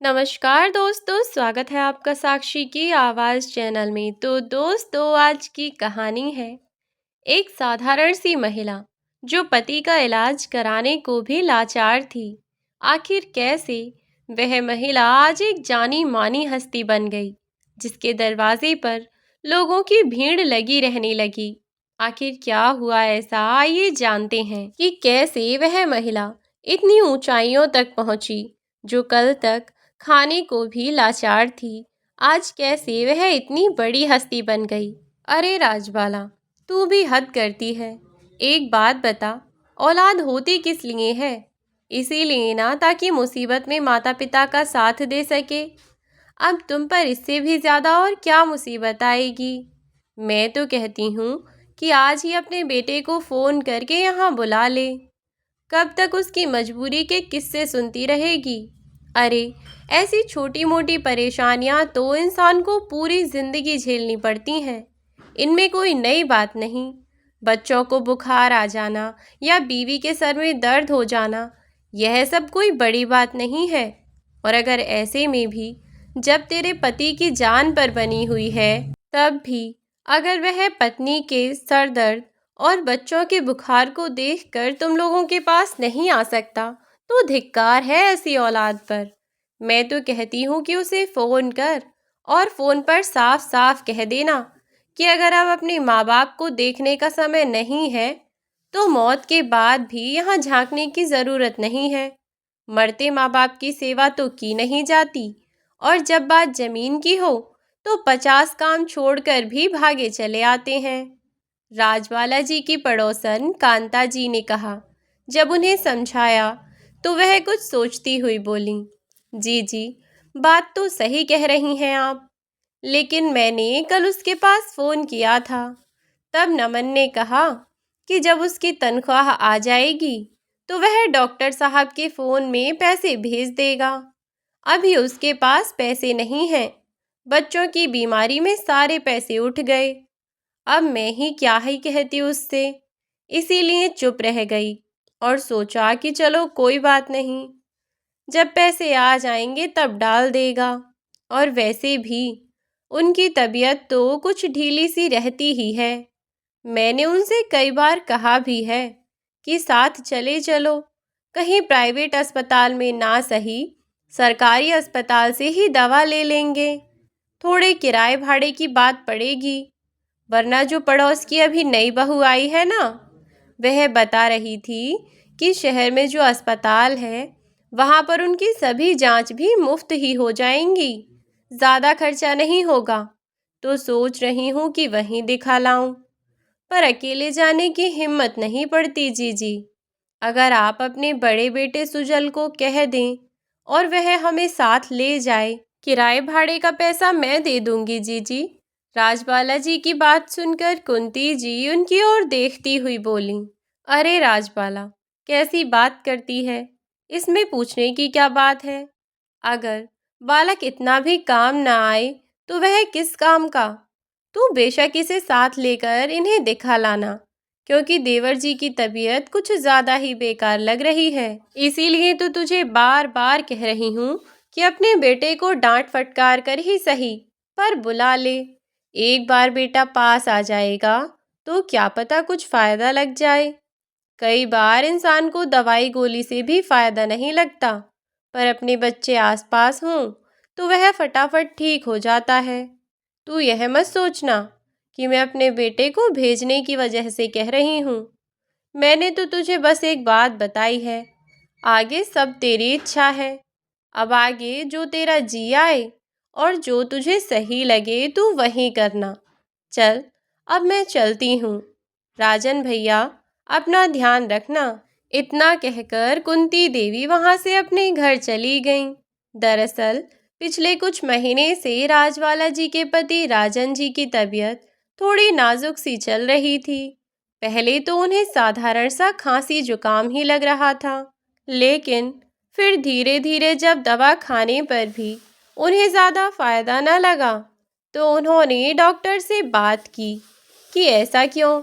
नमस्कार दोस्तों, स्वागत है आपका साक्षी की आवाज़ चैनल में। तो दोस्तों, आज की कहानी है एक साधारण सी महिला जो पति का इलाज कराने को भी लाचार थी। आखिर कैसे वह महिला आज एक जानी मानी हस्ती बन गई, जिसके दरवाजे पर लोगों की भीड़ लगी रहने लगी। आखिर क्या हुआ ऐसा, आइए जानते हैं कि कैसे वह महिला इतनी ऊंचाइयों तक पहुंची। जो कल तक खाने को भी लाचार थी, आज कैसे वह इतनी बड़ी हस्ती बन गई। अरे राजबाला, तू भी हद करती है। एक बात बता, औलाद होती किस लिए है? इसीलिए ना, ताकि मुसीबत में माता पिता का साथ दे सके। अब तुम पर इससे भी ज़्यादा और क्या मुसीबत आएगी। मैं तो कहती हूँ कि आज ही अपने बेटे को फ़ोन करके यहाँ बुला ले। कब तक उसकी मजबूरी के किस्से सुनती रहेगी? अरे, ऐसी छोटी मोटी परेशानियां तो इंसान को पूरी जिंदगी झेलनी पड़ती हैं। इनमें कोई नई बात नहीं। बच्चों को बुखार आ जाना या बीवी के सर में दर्द हो जाना, यह सब कोई बड़ी बात नहीं है। और अगर ऐसे में भी जब तेरे पति की जान पर बनी हुई है, तब भी अगर वह पत्नी के सर दर्द और बच्चों के बुखार को देखकर तुम लोगों के पास नहीं आ सकता, तो धिक्कार है ऐसी औलाद पर। मैं तो कहती हूँ कि उसे फ़ोन कर और फ़ोन पर साफ साफ कह देना कि अगर अब अपने माँ बाप को देखने का समय नहीं है, तो मौत के बाद भी यहाँ झांकने की ज़रूरत नहीं है। मरते माँ बाप की सेवा तो की नहीं जाती, और जब बात ज़मीन की हो तो 50 काम छोड़कर भी भागे चले आते हैं। राजवाला जी की पड़ोसन कांता जी ने कहा। जब उन्हें समझाया तो वह कुछ सोचती हुई बोली, जी जी, बात तो सही कह रही हैं आप, लेकिन मैंने कल उसके पास फ़ोन किया था। तब नमन ने कहा कि जब उसकी तनख्वाह आ जाएगी तो वह डॉक्टर साहब के फ़ोन में पैसे भेज देगा। अभी उसके पास पैसे नहीं हैं। बच्चों की बीमारी में सारे पैसे उठ गए। अब मैं ही क्या ही कहती उससे, इसीलिए चुप रह गई और सोचा कि चलो कोई बात नहीं, जब पैसे आ जाएंगे तब डाल देगा। और वैसे भी उनकी तबीयत तो कुछ ढीली सी रहती ही है। मैंने उनसे कई बार कहा भी है कि साथ चले चलो, कहीं प्राइवेट अस्पताल में ना सही, सरकारी अस्पताल से ही दवा ले लेंगे। थोड़े किराए भाड़े की बात पड़ेगी, वरना जो पड़ोस की अभी नई बहू आई है ना, वह बता रही थी कि शहर में जो अस्पताल है, वहाँ पर उनकी सभी जांच भी मुफ्त ही हो जाएंगी, ज़्यादा खर्चा नहीं होगा। तो सोच रही हूँ कि वहीं दिखा लाऊं, पर अकेले जाने की हिम्मत नहीं पड़ती जी। अगर आप अपने बड़े बेटे सुजल को कह दें और वह हमें साथ ले जाए, किराए भाड़े का पैसा मैं दे दूंगी जी। राजबाला जी की बात सुनकर कुंती जी उनकी ओर देखती हुई बोली, अरे राजबाला, कैसी बात करती है, इसमें पूछने की क्या बात है। अगर बालक इतना भी काम ना आए तो वह किस काम का। तू बेशक इसे साथ लेकर इन्हें दिखा लाना, क्योंकि देवर जी की तबीयत कुछ ज़्यादा ही बेकार लग रही है। इसीलिए तो तुझे बार बार कह रही हूँ कि अपने बेटे को डांट फटकार कर ही सही, पर बुला ले। एक बार बेटा पास आ जाएगा तो क्या पता कुछ फ़ायदा लग जाए। कई बार इंसान को दवाई गोली से भी फ़ायदा नहीं लगता, पर अपने बच्चे आसपास हों तो वह फटाफट ठीक हो जाता है। तू यह मत सोचना कि मैं अपने बेटे को भेजने की वजह से कह रही हूँ। मैंने तो तुझे बस एक बात बताई है, आगे सब तेरी इच्छा है। अब आगे जो तेरा जी आए और जो तुझे सही लगे तू वही करना। चल, अब मैं चलती हूँ। राजन भैया, अपना ध्यान रखना। इतना कहकर कुंती देवी वहां से अपने घर चली गईं। दरअसल पिछले कुछ महीने से राजवाला जी के पति राजन जी की तबीयत थोड़ी नाजुक सी चल रही थी। पहले तो उन्हें साधारण सा खांसी जुकाम ही लग रहा था, लेकिन फिर धीरे धीरे जब दवा खाने पर भी उन्हें ज़्यादा फायदा न लगा, तो उन्होंने डॉक्टर से बात की कि ऐसा क्यों,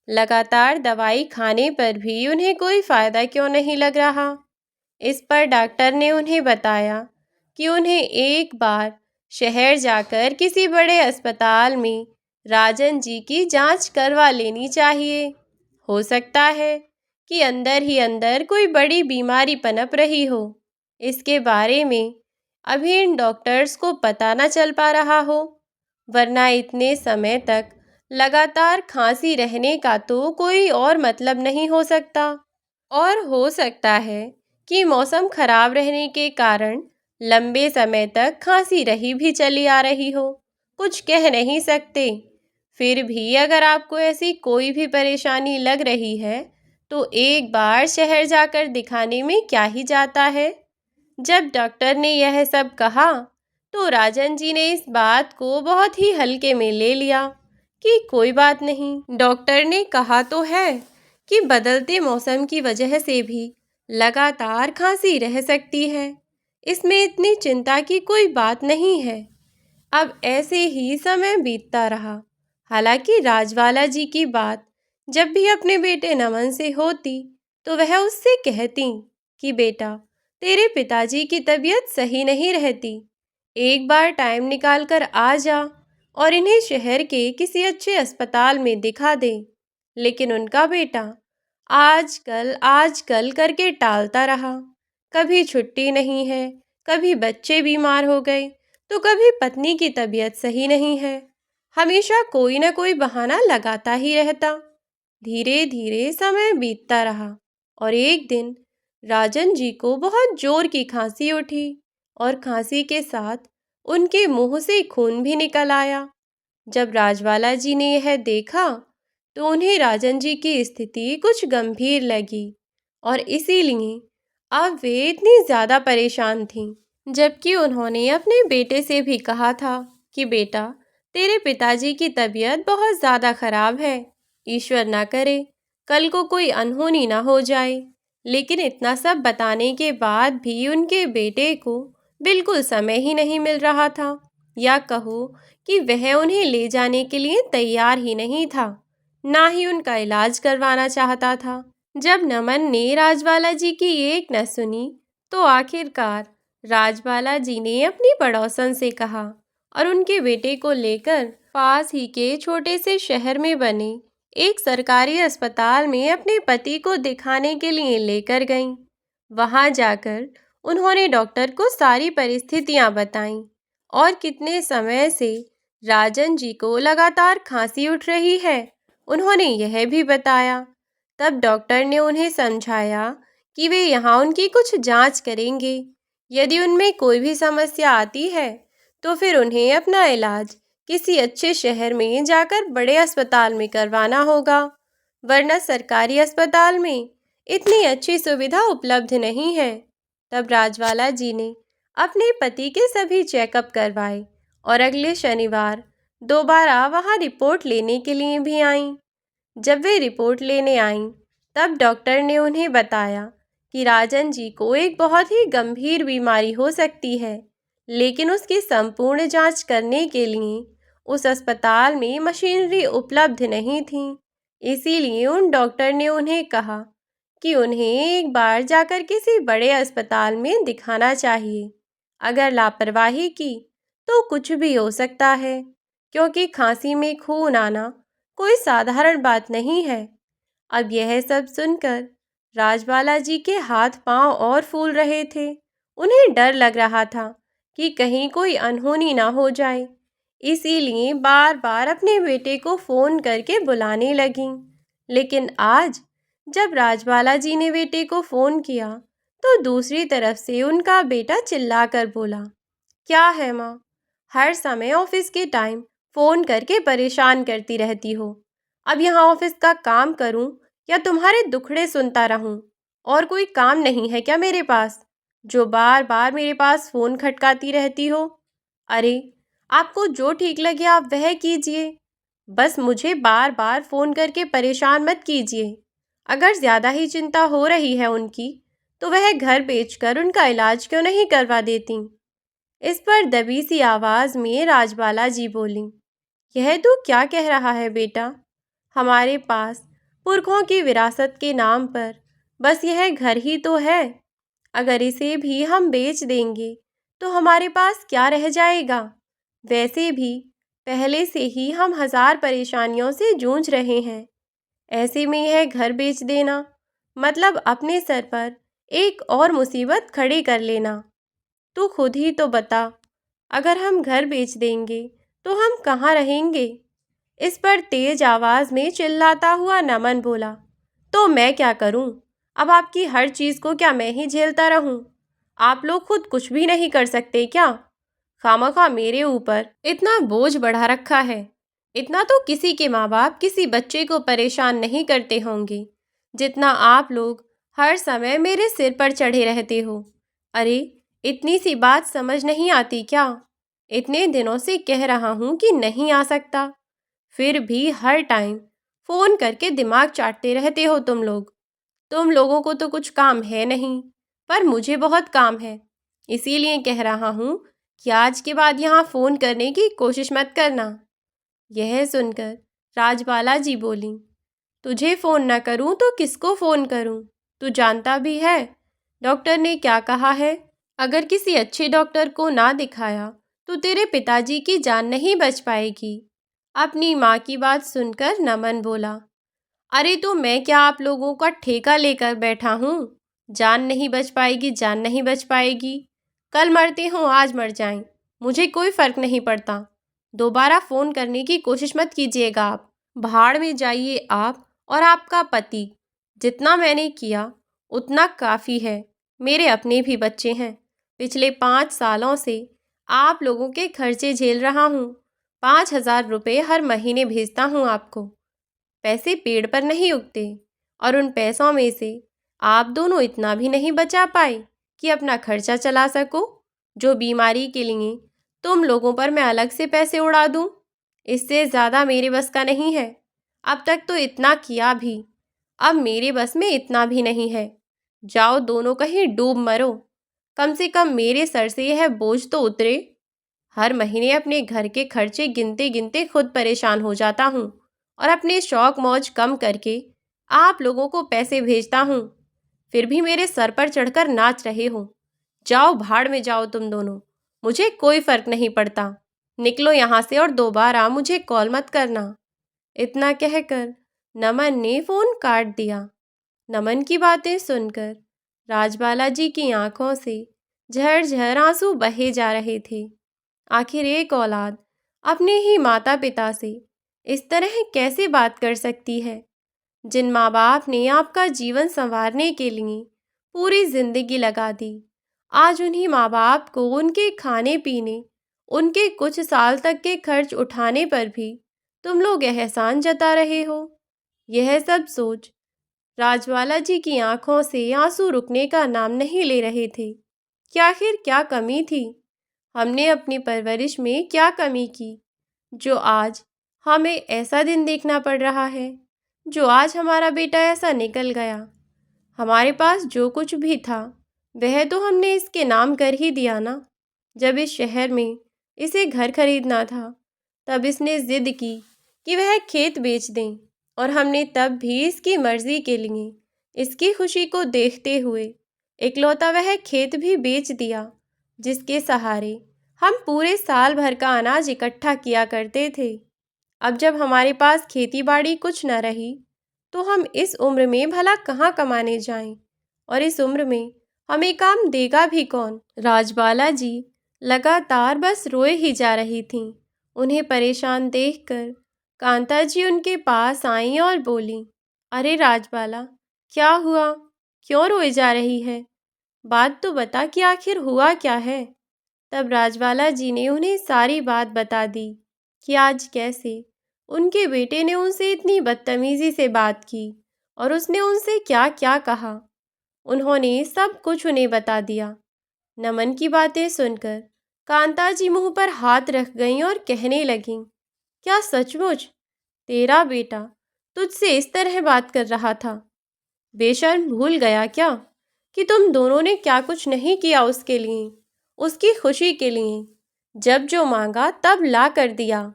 लगातार दवाई खाने पर भी उन्हें कोई फ़ायदा क्यों नहीं लग रहा। इस पर डॉक्टर ने उन्हें बताया कि उन्हें एक बार शहर जाकर किसी बड़े अस्पताल में राजन जी की जांच करवा लेनी चाहिए। हो सकता है कि अंदर ही अंदर कोई बड़ी बीमारी पनप रही हो। इसके बारे में अभी इन डॉक्टर्स को पता न चल पा रहा हो, वरना इतने समय तक लगातार खांसी रहने का तो कोई और मतलब नहीं हो सकता। और हो सकता है कि मौसम खराब रहने के कारण लंबे समय तक खांसी रही भी चली आ रही हो। कुछ कह नहीं सकते। फिर भी अगर आपको ऐसी कोई भी परेशानी लग रही है तो एक बार शहर जाकर दिखाने में क्या ही जाता है। जब डॉक्टर ने यह सब कहा तो राजन जी ने इस बात को बहुत ही हल्के में ले लिया कि कोई बात नहीं। डॉक्टर ने कहा तो है कि बदलते मौसम की वजह से भी लगातार खांसी रह सकती है। इसमें इतनी चिंता की कोई बात नहीं है। अब ऐसे ही समय बीतता रहा। हालांकि राजवाला जी की बात जब भी अपने बेटे नमन से होती तो वह उससे कहती कि बेटा, तेरे पिताजी की तबीयत सही नहीं रहती, एक बार टाइम निकाल कर आ जा और इन्हें शहर के किसी अच्छे अस्पताल में दिखा दे। लेकिन उनका बेटा आजकल करके टालता रहा। कभी छुट्टी नहीं है, कभी बच्चे बीमार हो गए, तो कभी पत्नी की तबीयत सही नहीं है। हमेशा कोई ना कोई बहाना लगाता ही रहता। धीरे धीरे समय बीतता रहा और एक दिन राजन जी को बहुत जोर की खांसी उठी और खांसी के साथ उनके मुंह से खून भी निकल आया। जब राजवाला जी ने यह देखा तो उन्हें राजन जी की स्थिति कुछ गंभीर लगी और इसीलिए अब वे इतनी ज़्यादा परेशान थीं। जबकि उन्होंने अपने बेटे से भी कहा था कि बेटा, तेरे पिताजी की तबीयत बहुत ज़्यादा खराब है, ईश्वर ना करे कल को कोई अनहोनी ना हो जाए। लेकिन इतना सब बताने के बाद भी उनके बेटे को बिल्कुल समय ही नहीं मिल रहा था, या कहो कि वह उन्हें ले जाने के लिए तैयार ही नहीं था, ना ही उनका इलाज करवाना चाहता था। जब नमन ने राजवाला जी की एक न सुनी तो आखिरकार राजवाला जी ने अपनी पड़ोसन से कहा और उनके बेटे को लेकर पास ही के छोटे से शहर में बने एक सरकारी अस्पताल में अपने पति को दिखाने के लिए लेकर गईं। वहां जाकर उन्होंने डॉक्टर को सारी परिस्थितियां बताईं और कितने समय से राजन जी को लगातार खांसी उठ रही है उन्होंने यह भी बताया। तब डॉक्टर ने उन्हें समझाया कि वे यहाँ उनकी कुछ जांच करेंगे। यदि उनमें कोई भी समस्या आती है तो फिर उन्हें अपना इलाज किसी अच्छे शहर में जाकर बड़े अस्पताल में करवाना होगा, वरना सरकारी अस्पताल में इतनी अच्छी सुविधा उपलब्ध नहीं है। तब राजवाला जी ने अपने पति के सभी चेकअप करवाए और अगले शनिवार दोबारा वहां रिपोर्ट लेने के लिए भी आईं। जब वे रिपोर्ट लेने आईं तब डॉक्टर ने उन्हें बताया कि राजन जी को एक बहुत ही गंभीर बीमारी हो सकती है, लेकिन उसकी संपूर्ण जांच करने के लिए उस अस्पताल में मशीनरी उपलब्ध नहीं थी। इसीलिए उन डॉक्टर ने उन्हें कहा कि उन्हें एक बार जाकर किसी बड़े अस्पताल में दिखाना चाहिए। अगर लापरवाही की तो कुछ भी हो सकता है, क्योंकि खांसी में खून आना कोई साधारण बात नहीं है। अब यह सब सुनकर राजबाला जी के हाथ पांव और फूल रहे थे। उन्हें डर लग रहा था कि कहीं कोई अनहोनी ना हो जाए, इसीलिए बार बार अपने बेटे को फोन करके बुलाने लगीं। लेकिन आज जब राजबाला जी ने बेटे को फोन किया तो दूसरी तरफ से उनका बेटा चिल्लाकर बोला, क्या है माँ, हर समय ऑफिस के टाइम फोन करके परेशान करती रहती हो। अब यहाँ ऑफिस का काम करूँ या तुम्हारे दुखड़े सुनता रहूं? और कोई काम नहीं है क्या मेरे पास जो बार बार मेरे पास फोन खटकाती रहती हो? अरे, आपको जो ठीक लगे आप वह कीजिए, बस मुझे बार बार फोन करके परेशान मत कीजिए। अगर ज्यादा ही चिंता हो रही है उनकी तो वह घर बेचकर उनका इलाज क्यों नहीं करवा देती? इस पर दबी सी आवाज में राजबाला जी बोली, यह तू क्या कह रहा है बेटा? हमारे पास पुरखों की विरासत के नाम पर बस यह घर ही तो है। अगर इसे भी हम बेच देंगे तो हमारे पास क्या रह जाएगा? वैसे भी पहले से ही हम हजार परेशानियों से जूझ रहे हैं। ऐसे में यह घर बेच देना मतलब अपने सर पर एक और मुसीबत खड़ी कर लेना। तू खुद ही तो बता, अगर हम घर बेच देंगे तो हम कहाँ रहेंगे? इस पर तेज आवाज में चिल्लाता हुआ नमन बोला, तो मैं क्या करूं? अब आपकी हर चीज को क्या मैं ही झेलता रहूं? आप लोग खुद कुछ भी नहीं कर सकते क्या? खामखा मेरे ऊपर इतना बोझ बढ़ा रखा है। इतना तो किसी के माँ बाप किसी बच्चे को परेशान नहीं करते होंगे जितना आप लोग हर समय मेरे सिर पर चढ़े रहते हो। अरे, इतनी सी बात समझ नहीं आती क्या? इतने दिनों से कह रहा हूं कि नहीं आ सकता, फिर भी हर टाइम फोन करके दिमाग चाटते रहते हो तुम लोग। तुम लोगों को तो कुछ काम है नहीं, पर मुझे बहुत काम है। इसीलिए कह रहा हूँ कि आज के बाद यहाँ फ़ोन करने की कोशिश मत करना। यह सुनकर राजबाला जी बोली, तुझे फ़ोन न करूँ तो किसको फ़ोन करूँ? तू जानता भी है डॉक्टर ने क्या कहा है? अगर किसी अच्छे डॉक्टर को ना दिखाया तो तेरे पिताजी की जान नहीं बच पाएगी। अपनी माँ की बात सुनकर नमन बोला, अरे तो मैं क्या आप लोगों का ठेका लेकर बैठा हूँ? जान नहीं बच पाएगी, जान नहीं बच पाएगी। कल मरते हो आज मर जाएं, मुझे कोई फर्क नहीं पड़ता। दोबारा फोन करने की कोशिश मत कीजिएगा आप। भाड़ में जाइए आप और आपका पति। जितना मैंने किया उतना काफ़ी है। मेरे अपने भी बच्चे हैं। पिछले 5 सालों से आप लोगों के खर्चे झेल रहा हूँ। 5,000 रुपये हर महीने भेजता हूँ आपको। पैसे पेड़ पर नहीं उगते, और उन पैसों में से आप दोनों इतना भी नहीं बचा पाए कि अपना खर्चा चला सको। जो बीमारी के लिए तुम लोगों पर मैं अलग से पैसे उड़ा दूं, इससे ज़्यादा मेरे बस का नहीं है। अब तक तो इतना किया भी, अब मेरे बस में इतना भी नहीं है। जाओ दोनों कहीं डूब मरो, कम से कम मेरे सर से यह बोझ तो उतरे। हर महीने अपने घर के खर्चे गिनते गिनते खुद परेशान हो जाता हूँ, और अपने शौक मौज कम करके आप लोगों को पैसे भेजता हूँ, फिर भी मेरे सर पर चढ़कर नाच रहे हो। जाओ भाड़ में जाओ तुम दोनों, मुझे कोई फर्क नहीं पड़ता। निकलो यहाँ से और दोबारा मुझे कॉल मत करना। इतना कहकर नमन ने फोन काट दिया। नमन की बातें सुनकर राजबाला जी की आंखों से झरझर आंसू बहे जा रहे थे। आखिर एक औलाद अपने ही माता पिता से इस तरह कैसे बात कर सकती है? जिन माँ बाप ने आपका जीवन संवारने के लिए पूरी जिंदगी लगा दी, आज उन्हीं माँ बाप को उनके खाने पीने, उनके कुछ साल तक के खर्च उठाने पर भी तुम लोग एहसान जता रहे हो। यह सब सोच राजवाला जी की आंखों से आंसू रुकने का नाम नहीं ले रहे थे कि आखिर क्या कमी थी, हमने अपनी परवरिश में क्या कमी की, जो आज हमें ऐसा दिन देखना पड़ रहा है, जो आज हमारा बेटा ऐसा निकल गया। हमारे पास जो कुछ भी था वह तो हमने इसके नाम कर ही दिया ना। जब इस शहर में इसे घर खरीदना था, तब इसने जिद की कि वह खेत बेच दें, और हमने तब भी इसकी मर्जी के लिए, इसकी खुशी को देखते हुए इकलौता वह खेत भी बेच दिया जिसके सहारे हम पूरे साल भर का अनाज इकट्ठा किया करते थे। अब जब हमारे पास खेती बाड़ी कुछ न रही, तो हम इस उम्र में भला कहाँ कमाने जाएं? और इस उम्र में हमें काम देगा भी कौन? राजबाला जी लगातार बस रोए ही जा रही थीं। उन्हें परेशान देखकर कांता जी उनके पास आईं और बोली, अरे राजबाला, क्या हुआ? क्यों रोए जा रही है? बात तो बता कि आखिर हुआ क्या है? तब राजबाला जी ने उन्हें सारी बात बता दी कि आज कैसे उनके बेटे ने उनसे इतनी बदतमीजी से बात की और उसने उनसे क्या क्या कहा। उन्होंने सब कुछ उन्हें बता दिया। नमन की बातें सुनकर कांता जी मुंह पर हाथ रख गईं और कहने लगीं, क्या सचमुच तेरा बेटा तुझसे इस तरह बात कर रहा था? बेशर्म भूल गया क्या कि तुम दोनों ने क्या कुछ नहीं किया उसके लिए, उसकी खुशी के लिए? जब जो मांगा तब ला कर दिया,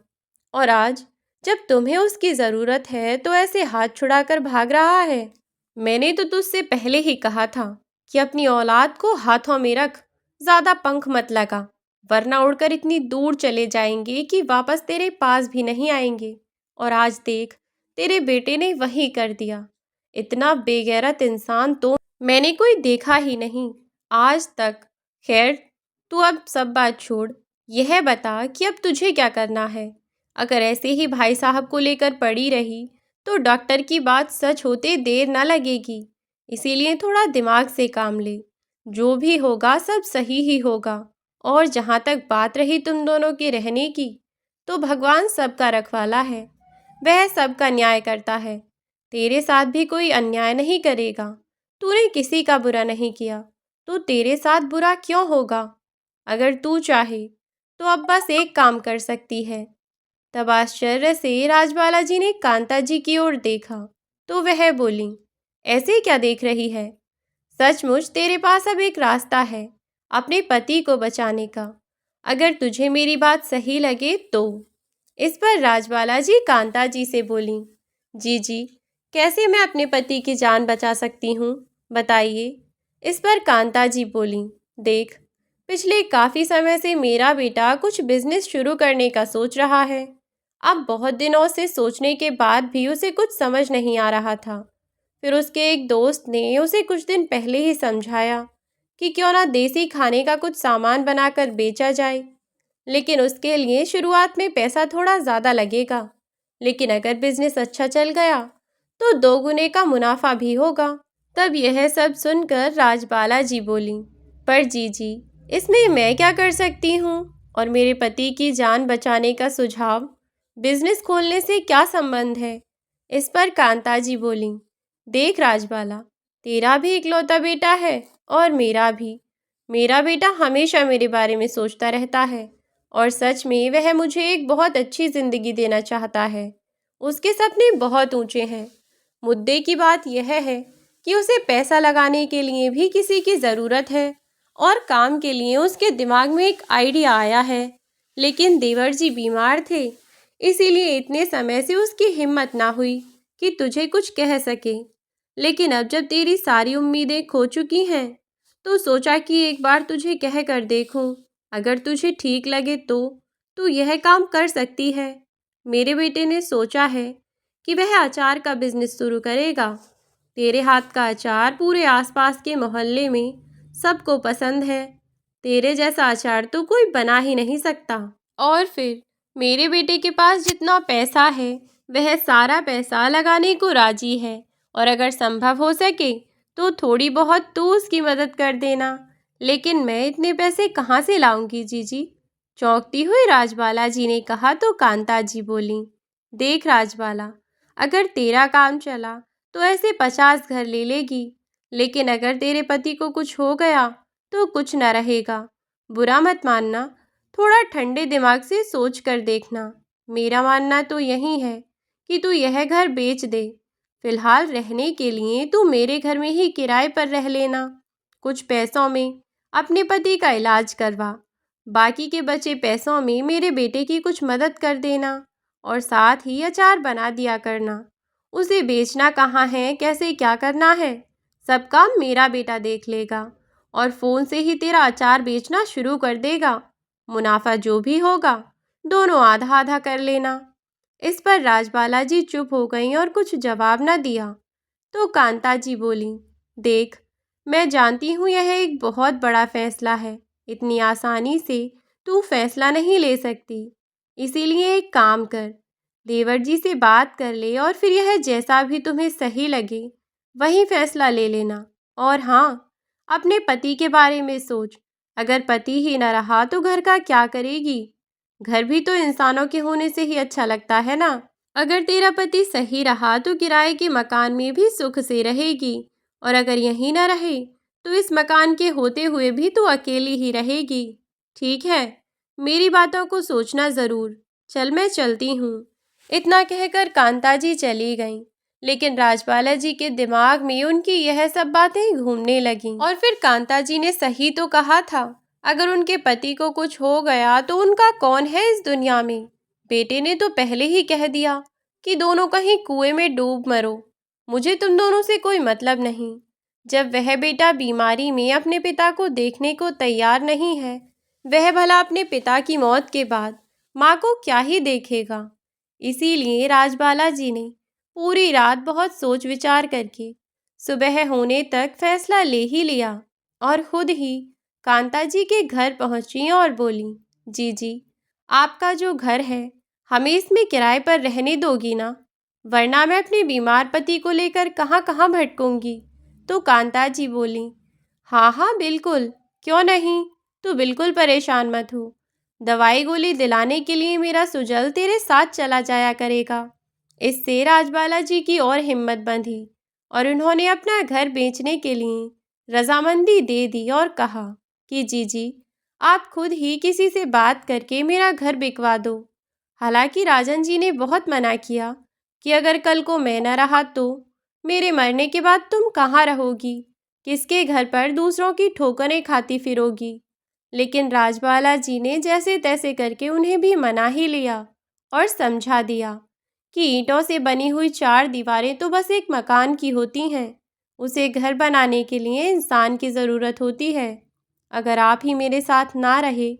और आज जब तुम्हें उसकी ज़रूरत है तो ऐसे हाथ छुड़ाकर भाग रहा है। मैंने तो तुझसे पहले ही कहा था कि अपनी औलाद को हाथों में रख, ज़्यादा पंख मत लगा, वरना उड़कर इतनी दूर चले जाएंगे कि वापस तेरे पास भी नहीं आएंगे। और आज देख, तेरे बेटे ने वही कर दिया। इतना बेगैरत इंसान तो मैंने कोई देखा ही नहीं आज तक। खैर, तू अब सब बात छोड़, यह बता कि अब तुझे क्या करना है। अगर ऐसे ही भाई साहब को लेकर पड़ी रही तो डॉक्टर की बात सच होते देर न लगेगी। इसीलिए थोड़ा दिमाग से काम ले, जो भी होगा सब सही ही होगा। और जहाँ तक बात रही तुम दोनों के रहने की, तो भगवान सबका रखवाला है, वह सबका न्याय करता है। तेरे साथ भी कोई अन्याय नहीं करेगा। तूने किसी का बुरा नहीं किया, तो तेरे साथ बुरा क्यों होगा। अगर तू चाहे तो अब बस एक काम कर सकती है। तब आश्चर्य से राजबाला जी ने कांता जी की ओर देखा तो वह बोली, ऐसे क्या देख रही है। सचमुच तेरे पास अब एक रास्ता है अपने पति को बचाने का, अगर तुझे मेरी बात सही लगे तो। इस पर राजबाला जी कांता जी से बोली, जी, कैसे मैं अपने पति की जान बचा सकती हूँ, बताइए। इस पर कांता जी बोली, देख, पिछले काफ़ी समय से मेरा बेटा कुछ बिजनेस शुरू करने का सोच रहा है। अब बहुत दिनों से सोचने के बाद भी उसे कुछ समझ नहीं आ रहा था। फिर उसके एक दोस्त ने उसे कुछ दिन पहले ही समझाया कि क्यों ना देसी खाने का कुछ सामान बनाकर बेचा जाए, लेकिन उसके लिए शुरुआत में पैसा थोड़ा ज़्यादा लगेगा, लेकिन अगर बिजनेस अच्छा चल गया तो 2 गुने का मुनाफा भी होगा। तब यह सब सुनकर राजबाला जी बोली, पर जी, इसमें मैं क्या कर सकती हूँ, और मेरे पति की जान बचाने का सुझाव बिजनेस खोलने से क्या संबंध है। इस पर कांता जी बोली, देख राजबाला, तेरा भी इकलौता बेटा है और मेरा भी। मेरा बेटा हमेशा मेरे बारे में सोचता रहता है और सच में वह मुझे एक बहुत अच्छी ज़िंदगी देना चाहता है। उसके सपने बहुत ऊंचे हैं। मुद्दे की बात यह है कि उसे पैसा लगाने के लिए भी किसी की ज़रूरत है, और काम के लिए उसके दिमाग में एक आइडिया आया है, लेकिन देवर जी बीमार थे, इसीलिए इतने समय से उसकी हिम्मत ना हुई कि तुझे कुछ कह सके। लेकिन अब जब तेरी सारी उम्मीदें खो चुकी हैं तो सोचा कि एक बार तुझे कह कर देखूं, अगर तुझे ठीक लगे तो तू यह काम कर सकती है। मेरे बेटे ने सोचा है कि वह अचार का बिजनेस शुरू करेगा। तेरे हाथ का अचार पूरे आसपास के मोहल्ले में सबको पसंद है। तेरे जैसा अचार तो कोई बना ही नहीं सकता। और फिर मेरे बेटे के पास जितना पैसा है वह सारा पैसा लगाने को राजी है, और अगर संभव हो सके तो थोड़ी बहुत तू उसकी मदद कर देना। लेकिन मैं इतने पैसे कहाँ से लाऊंगी जीजी। चौंकती हुई राजबाला जी ने कहा तो कांता जी बोली, देख राजबाला, अगर तेरा काम चला तो ऐसे 50 घर ले लेगी, लेकिन अगर तेरे पति को कुछ हो गया तो कुछ न रहेगा। बुरा मत मानना, थोड़ा ठंडे दिमाग से सोच कर देखना। मेरा मानना तो यही है कि तू यह घर बेच दे। फिलहाल रहने के लिए तू मेरे घर में ही किराए पर रह लेना। कुछ पैसों में अपने पति का इलाज करवा, बाकी के बचे पैसों में मेरे बेटे की कुछ मदद कर देना, और साथ ही अचार बना दिया करना। उसे बेचना कहाँ है, कैसे क्या करना है, सब काम मेरा बेटा देख लेगा, और फ़ोन से ही तेरा अचार बेचना शुरू कर देगा। मुनाफा जो भी होगा दोनों आधा आधा कर लेना। इस पर राजबाला जी चुप हो गईं और कुछ जवाब न दिया। तो कांता जी बोली, देख, मैं जानती हूँ यह एक बहुत बड़ा फैसला है, इतनी आसानी से तू फैसला नहीं ले सकती। इसीलिए एक काम कर, देवर जी से बात कर ले और फिर यह जैसा भी तुम्हें सही लगे वही फैसला ले लेना। और हाँ, अपने पति के बारे में सोच, अगर पति ही न रहा तो घर का क्या करेगी। घर भी तो इंसानों के होने से ही अच्छा लगता है ना। अगर तेरा पति सही रहा तो किराए के मकान में भी सुख से रहेगी, और अगर यहीं न रहे तो इस मकान के होते हुए भी तू अकेली ही रहेगी। ठीक है, मेरी बातों को सोचना ज़रूर। चल, मैं चलती हूँ। इतना कहकर कांता जी चली गईं, लेकिन राजबाला जी के दिमाग में उनकी यह सब बातें घूमने लगीं। और फिर कांता जी ने सही तो कहा था, अगर उनके पति को कुछ हो गया तो उनका कौन है इस दुनिया में। बेटे ने तो पहले ही कह दिया कि दोनों कहीं कुएं में डूब मरो, मुझे तुम दोनों से कोई मतलब नहीं। जब वह बेटा बीमारी में अपने पिता को देखने को तैयार नहीं है, वह भला अपने पिता की मौत के बाद माँ को क्या ही देखेगा। इसीलिए राजबाला जी ने पूरी रात बहुत सोच विचार करके सुबह होने तक फैसला ले ही लिया और खुद ही कांता जी के घर पहुंची और बोली, जी, आपका जो घर है हमें इसमें किराए पर रहने दोगी ना, वरना मैं अपने बीमार पति को लेकर कहाँ कहाँ भटकूंगी। तो कांता जी बोली, हाँ हाँ बिल्कुल, क्यों नहीं, तू बिल्कुल परेशान मत हो। दवाई गोली दिलाने के लिए मेरा सुजल तेरे साथ चला जाया करेगा। इससे राजबाला जी की और हिम्मत बंधी और उन्होंने अपना घर बेचने के लिए रजामंदी दे दी और कहा कि जी, आप खुद ही किसी से बात करके मेरा घर बिकवा दो। हालांकि राजन जी ने बहुत मना किया कि अगर कल को मैं न रहा तो मेरे मरने के बाद तुम कहाँ रहोगी, किसके घर पर दूसरों की ठोकरें खाती फिरोगी। लेकिन राजबाला जी ने जैसे तैसे करके उन्हें भी मना ही लिया और समझा दिया कि ईंटों से बनी हुई 4 दीवारें तो बस एक मकान की होती हैं, उसे घर बनाने के लिए इंसान की ज़रूरत होती है। अगर आप ही मेरे साथ ना रहे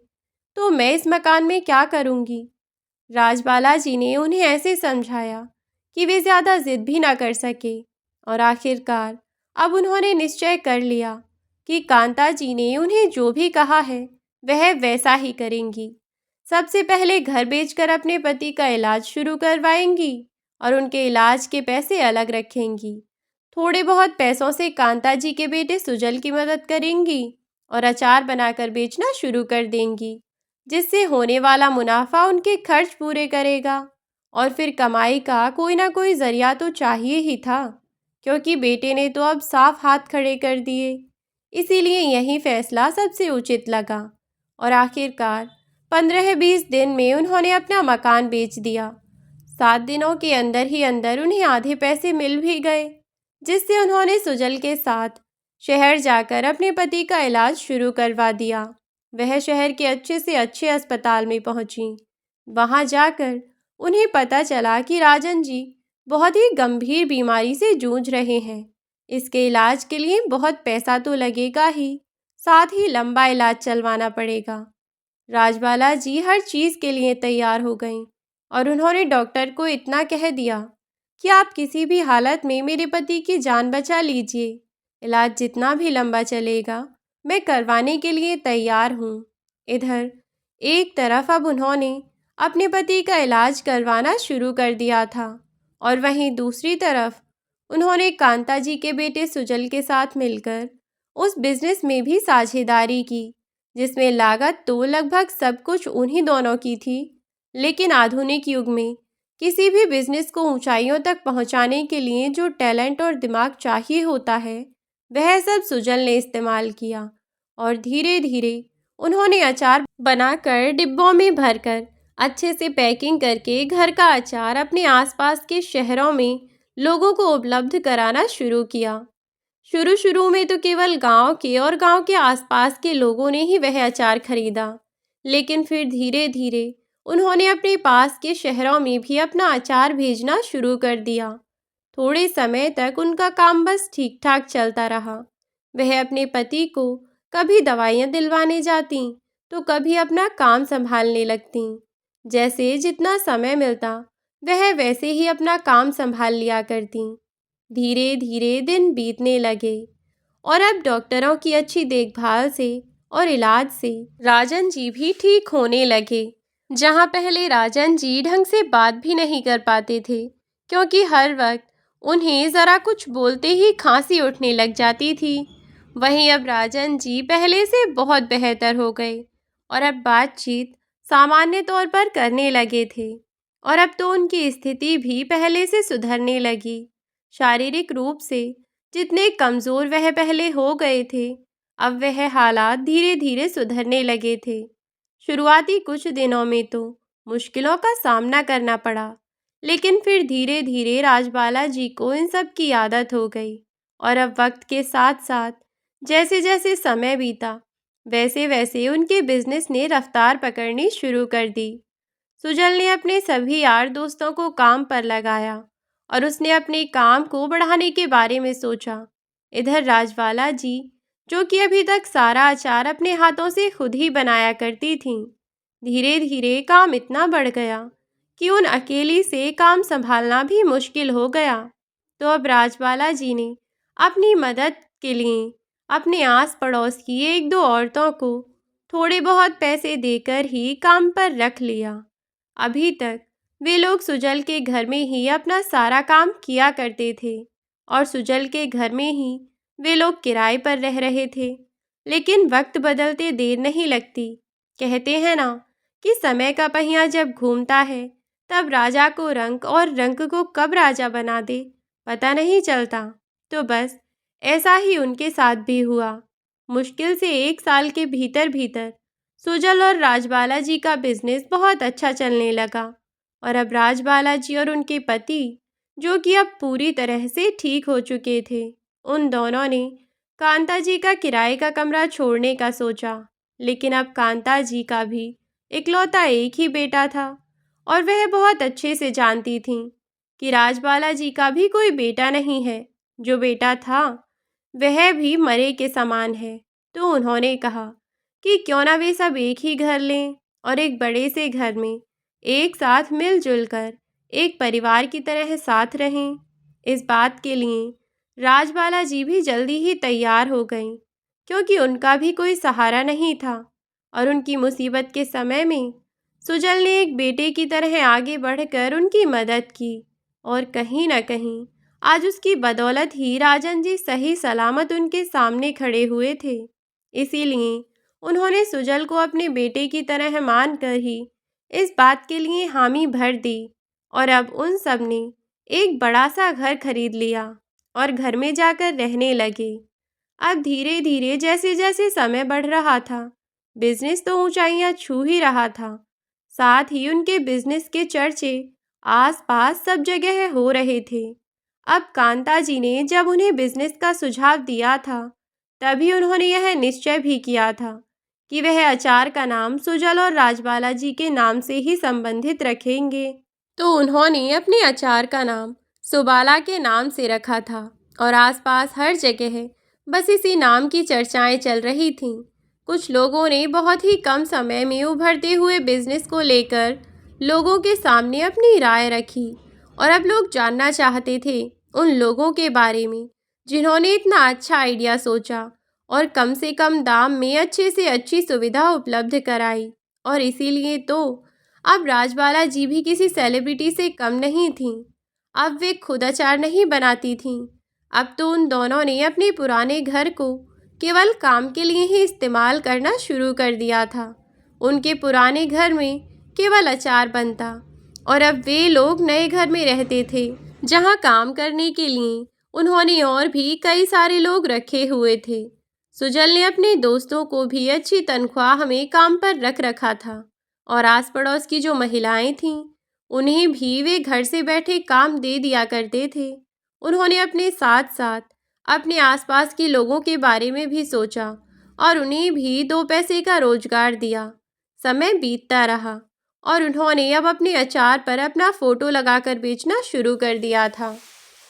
तो मैं इस मकान में क्या करूँगी। राजबाला जी ने उन्हें ऐसे समझाया कि वे ज़्यादा जिद भी ना कर सके और आखिरकार अब उन्होंने निश्चय कर लिया कि कांता जी ने उन्हें जो भी कहा है वह वैसा ही करेंगी। सबसे पहले घर बेचकर अपने पति का इलाज शुरू करवाएंगी और उनके इलाज के पैसे अलग रखेंगी। थोड़े बहुत पैसों से कांता जी के बेटे सुजल की मदद करेंगी और अचार बनाकर बेचना शुरू कर देंगी, जिससे होने वाला मुनाफा उनके खर्च पूरे करेगा। और फिर कमाई का कोई ना कोई जरिया तो चाहिए ही था, क्योंकि बेटे ने तो अब साफ हाथ खड़े कर दिए। इसीलिए यही फैसला सबसे उचित लगा और आखिरकार 15-20 दिन में उन्होंने अपना मकान बेच दिया। 7 दिनों के अंदर ही अंदर उन्हें आधे पैसे मिल भी गए, जिससे उन्होंने सुजल के साथ शहर जाकर अपने पति का इलाज शुरू करवा दिया। वह शहर के अच्छे से अच्छे अस्पताल में पहुंची। वहां जाकर उन्हें पता चला कि राजन जी बहुत ही गंभीर बीमारी से जूझ रहे हैं। इसके इलाज के लिए बहुत पैसा तो लगेगा ही, साथ ही लंबा इलाज चलवाना पड़ेगा। राजबाला जी हर चीज़ के लिए तैयार हो गईं और उन्होंने डॉक्टर को इतना कह दिया कि आप किसी भी हालत में मेरे पति की जान बचा लीजिए। इलाज जितना भी लंबा चलेगा मैं करवाने के लिए तैयार हूँ। इधर एक तरफ अब उन्होंने अपने पति का इलाज करवाना शुरू कर दिया था और वहीं दूसरी तरफ उन्होंने कांता जी के बेटे सुजल के साथ मिलकर उस बिजनेस में भी साझेदारी की, जिसमें लागत तो लगभग सब कुछ उन्हीं दोनों की थी। लेकिन आधुनिक युग में किसी भी बिजनेस को ऊंचाइयों तक पहुंचाने के लिए जो टैलेंट और दिमाग चाहिए होता है, वह सब सुजल ने इस्तेमाल किया और धीरे धीरे उन्होंने अचार बनाकर डिब्बों में भरकर अच्छे से पैकिंग करके घर का अचार अपने आसपास के शहरों में लोगों को उपलब्ध कराना शुरू किया। शुरू शुरू में तो केवल गांव के और गांव के आसपास के लोगों ने ही वह अचार खरीदा, लेकिन फिर धीरे धीरे उन्होंने अपने पास के शहरों में भी अपना अचार भेजना शुरू कर दिया। थोड़े समय तक उनका काम बस ठीक ठाक चलता रहा। वह अपने पति को कभी दवाइयाँ दिलवाने जाती तो कभी अपना काम संभालने लगती। जैसे जितना समय मिलता वह वैसे ही अपना काम संभाल लिया करती। धीरे धीरे दिन बीतने लगे और अब डॉक्टरों की अच्छी देखभाल से और इलाज से राजन जी भी ठीक होने लगे। जहाँ पहले राजन जी ढंग से बात भी नहीं कर पाते थे, क्योंकि हर वक्त उन्हें ज़रा कुछ बोलते ही खांसी उठने लग जाती थी, वहीं अब राजन जी पहले से बहुत बेहतर हो गए और अब बातचीत सामान्य तौर पर करने लगे थे। और अब तो उनकी स्थिति भी पहले से सुधरने लगी। शारीरिक रूप से जितने कमज़ोर वह पहले हो गए थे, अब वह हालात धीरे धीरे सुधरने लगे थे। शुरुआती कुछ दिनों में तो मुश्किलों का सामना करना पड़ा, लेकिन फिर धीरे धीरे राजबाला जी को इन सब की आदत हो गई और अब वक्त के साथ साथ जैसे जैसे समय बीता वैसे वैसे उनके बिजनेस ने रफ्तार पकड़नी शुरू कर दी। सुजल ने अपने सभी यार दोस्तों को काम पर लगाया और उसने अपने काम को बढ़ाने के बारे में सोचा। इधर राजबाला जी, जो कि अभी तक सारा अचार अपने हाथों से खुद ही बनाया करती थीं, धीरे धीरे काम इतना बढ़ गया कि उन अकेली से काम संभालना भी मुश्किल हो गया। तो अब राजबाला जी ने अपनी मदद के लिए अपने आस पड़ोस की एक दो औरतों को थोड़े बहुत पैसे देकर ही काम पर रख लिया। अभी तक वे लोग सुजल के घर में ही अपना सारा काम किया करते थे और सुजल के घर में ही वे लोग किराए पर रह रहे थे। लेकिन वक्त बदलते देर नहीं लगती। कहते हैं ना कि समय का पहिया जब घूमता है तब राजा को रंक और रंक को कब राजा बना दे पता नहीं चलता। तो बस ऐसा ही उनके साथ भी हुआ। मुश्किल से 1 साल के भीतर भीतर सुजल और राजबाला जी का बिजनेस बहुत अच्छा चलने लगा और अब राजबाला जी और उनके पति, जो कि अब पूरी तरह से ठीक हो चुके थे, उन दोनों ने कांता जी का किराए का कमरा छोड़ने का सोचा। लेकिन अब कांता जी का भी इकलौता एक ही बेटा था और वह बहुत अच्छे से जानती थीं कि राजबाला जी का भी कोई बेटा नहीं है। जो बेटा था वह भी मरे के समान है। तो उन्होंने कहा कि क्यों ना वे सब एक ही घर लें और एक बड़े से घर में एक साथ मिलजुल कर एक परिवार की तरह साथ रहें। इस बात के लिए राजबाला जी भी जल्दी ही तैयार हो गईं, क्योंकि उनका भी कोई सहारा नहीं था और उनकी मुसीबत के समय में सुजल ने एक बेटे की तरह आगे बढ़कर उनकी मदद की और कहीं न कहीं आज उसकी बदौलत ही राजन जी सही सलामत उनके सामने खड़े हुए थे। इसीलिए उन्होंने सुजल को अपने बेटे की तरह मानकर ही इस बात के लिए हामी भर दी और अब उन सब ने एक बड़ा सा घर खरीद लिया और घर में जाकर रहने लगे। अब धीरे धीरे जैसे जैसे समय बढ़ रहा था, बिजनेस तो ऊंचाइयां छू ही रहा था। साथ ही उनके बिजनेस के चर्चे आसपास सब जगह हो रहे थे। अब कांता जी ने जब उन्हें बिजनेस का सुझाव दिया था, तभी उन्होंने यह निश्चय भी किया था कि वह अचार का नाम सुजल और राजबाला जी के नाम से ही संबंधित रखेंगे। तो उन्होंने अपने अचार का नाम सुबाला के नाम से रखा था और आसपास हर जगह बस इसी नाम की चर्चाएं चल रही थीं। कुछ लोगों ने बहुत ही कम समय में उभरते हुए बिजनेस को लेकर लोगों के सामने अपनी राय रखी और अब लोग जानना चाहते थे उन लोगों के बारे में जिन्होंने इतना अच्छा आइडिया सोचा और कम से कम दाम में अच्छे से अच्छी सुविधा उपलब्ध कराई। और इसीलिए तो अब राजबाला जी भी किसी सेलिब्रिटी से कम नहीं थीं। अब वे खुद अचार नहीं बनाती थीं। अब तो उन दोनों ने अपने पुराने घर को केवल काम के लिए ही इस्तेमाल करना शुरू कर दिया था। उनके पुराने घर में केवल अचार बनता और अब वे लोग नए घर में रहते थे, जहां काम करने के लिए उन्होंने और भी कई सारे लोग रखे हुए थे। सुजल ने अपने दोस्तों को भी अच्छी तनख्वाह में काम पर रख रखा था और आस पड़ोस की जो महिलाएं थीं, उन्हें भी वे घर से बैठे काम दे दिया करते थे। उन्होंने अपने साथ साथ अपने आसपास के लोगों के बारे में भी सोचा और उन्हें भी 2 पैसे का रोजगार दिया। समय बीतता रहा और उन्होंने अब अपने अचार पर अपना फोटो लगाकर बेचना शुरू कर दिया था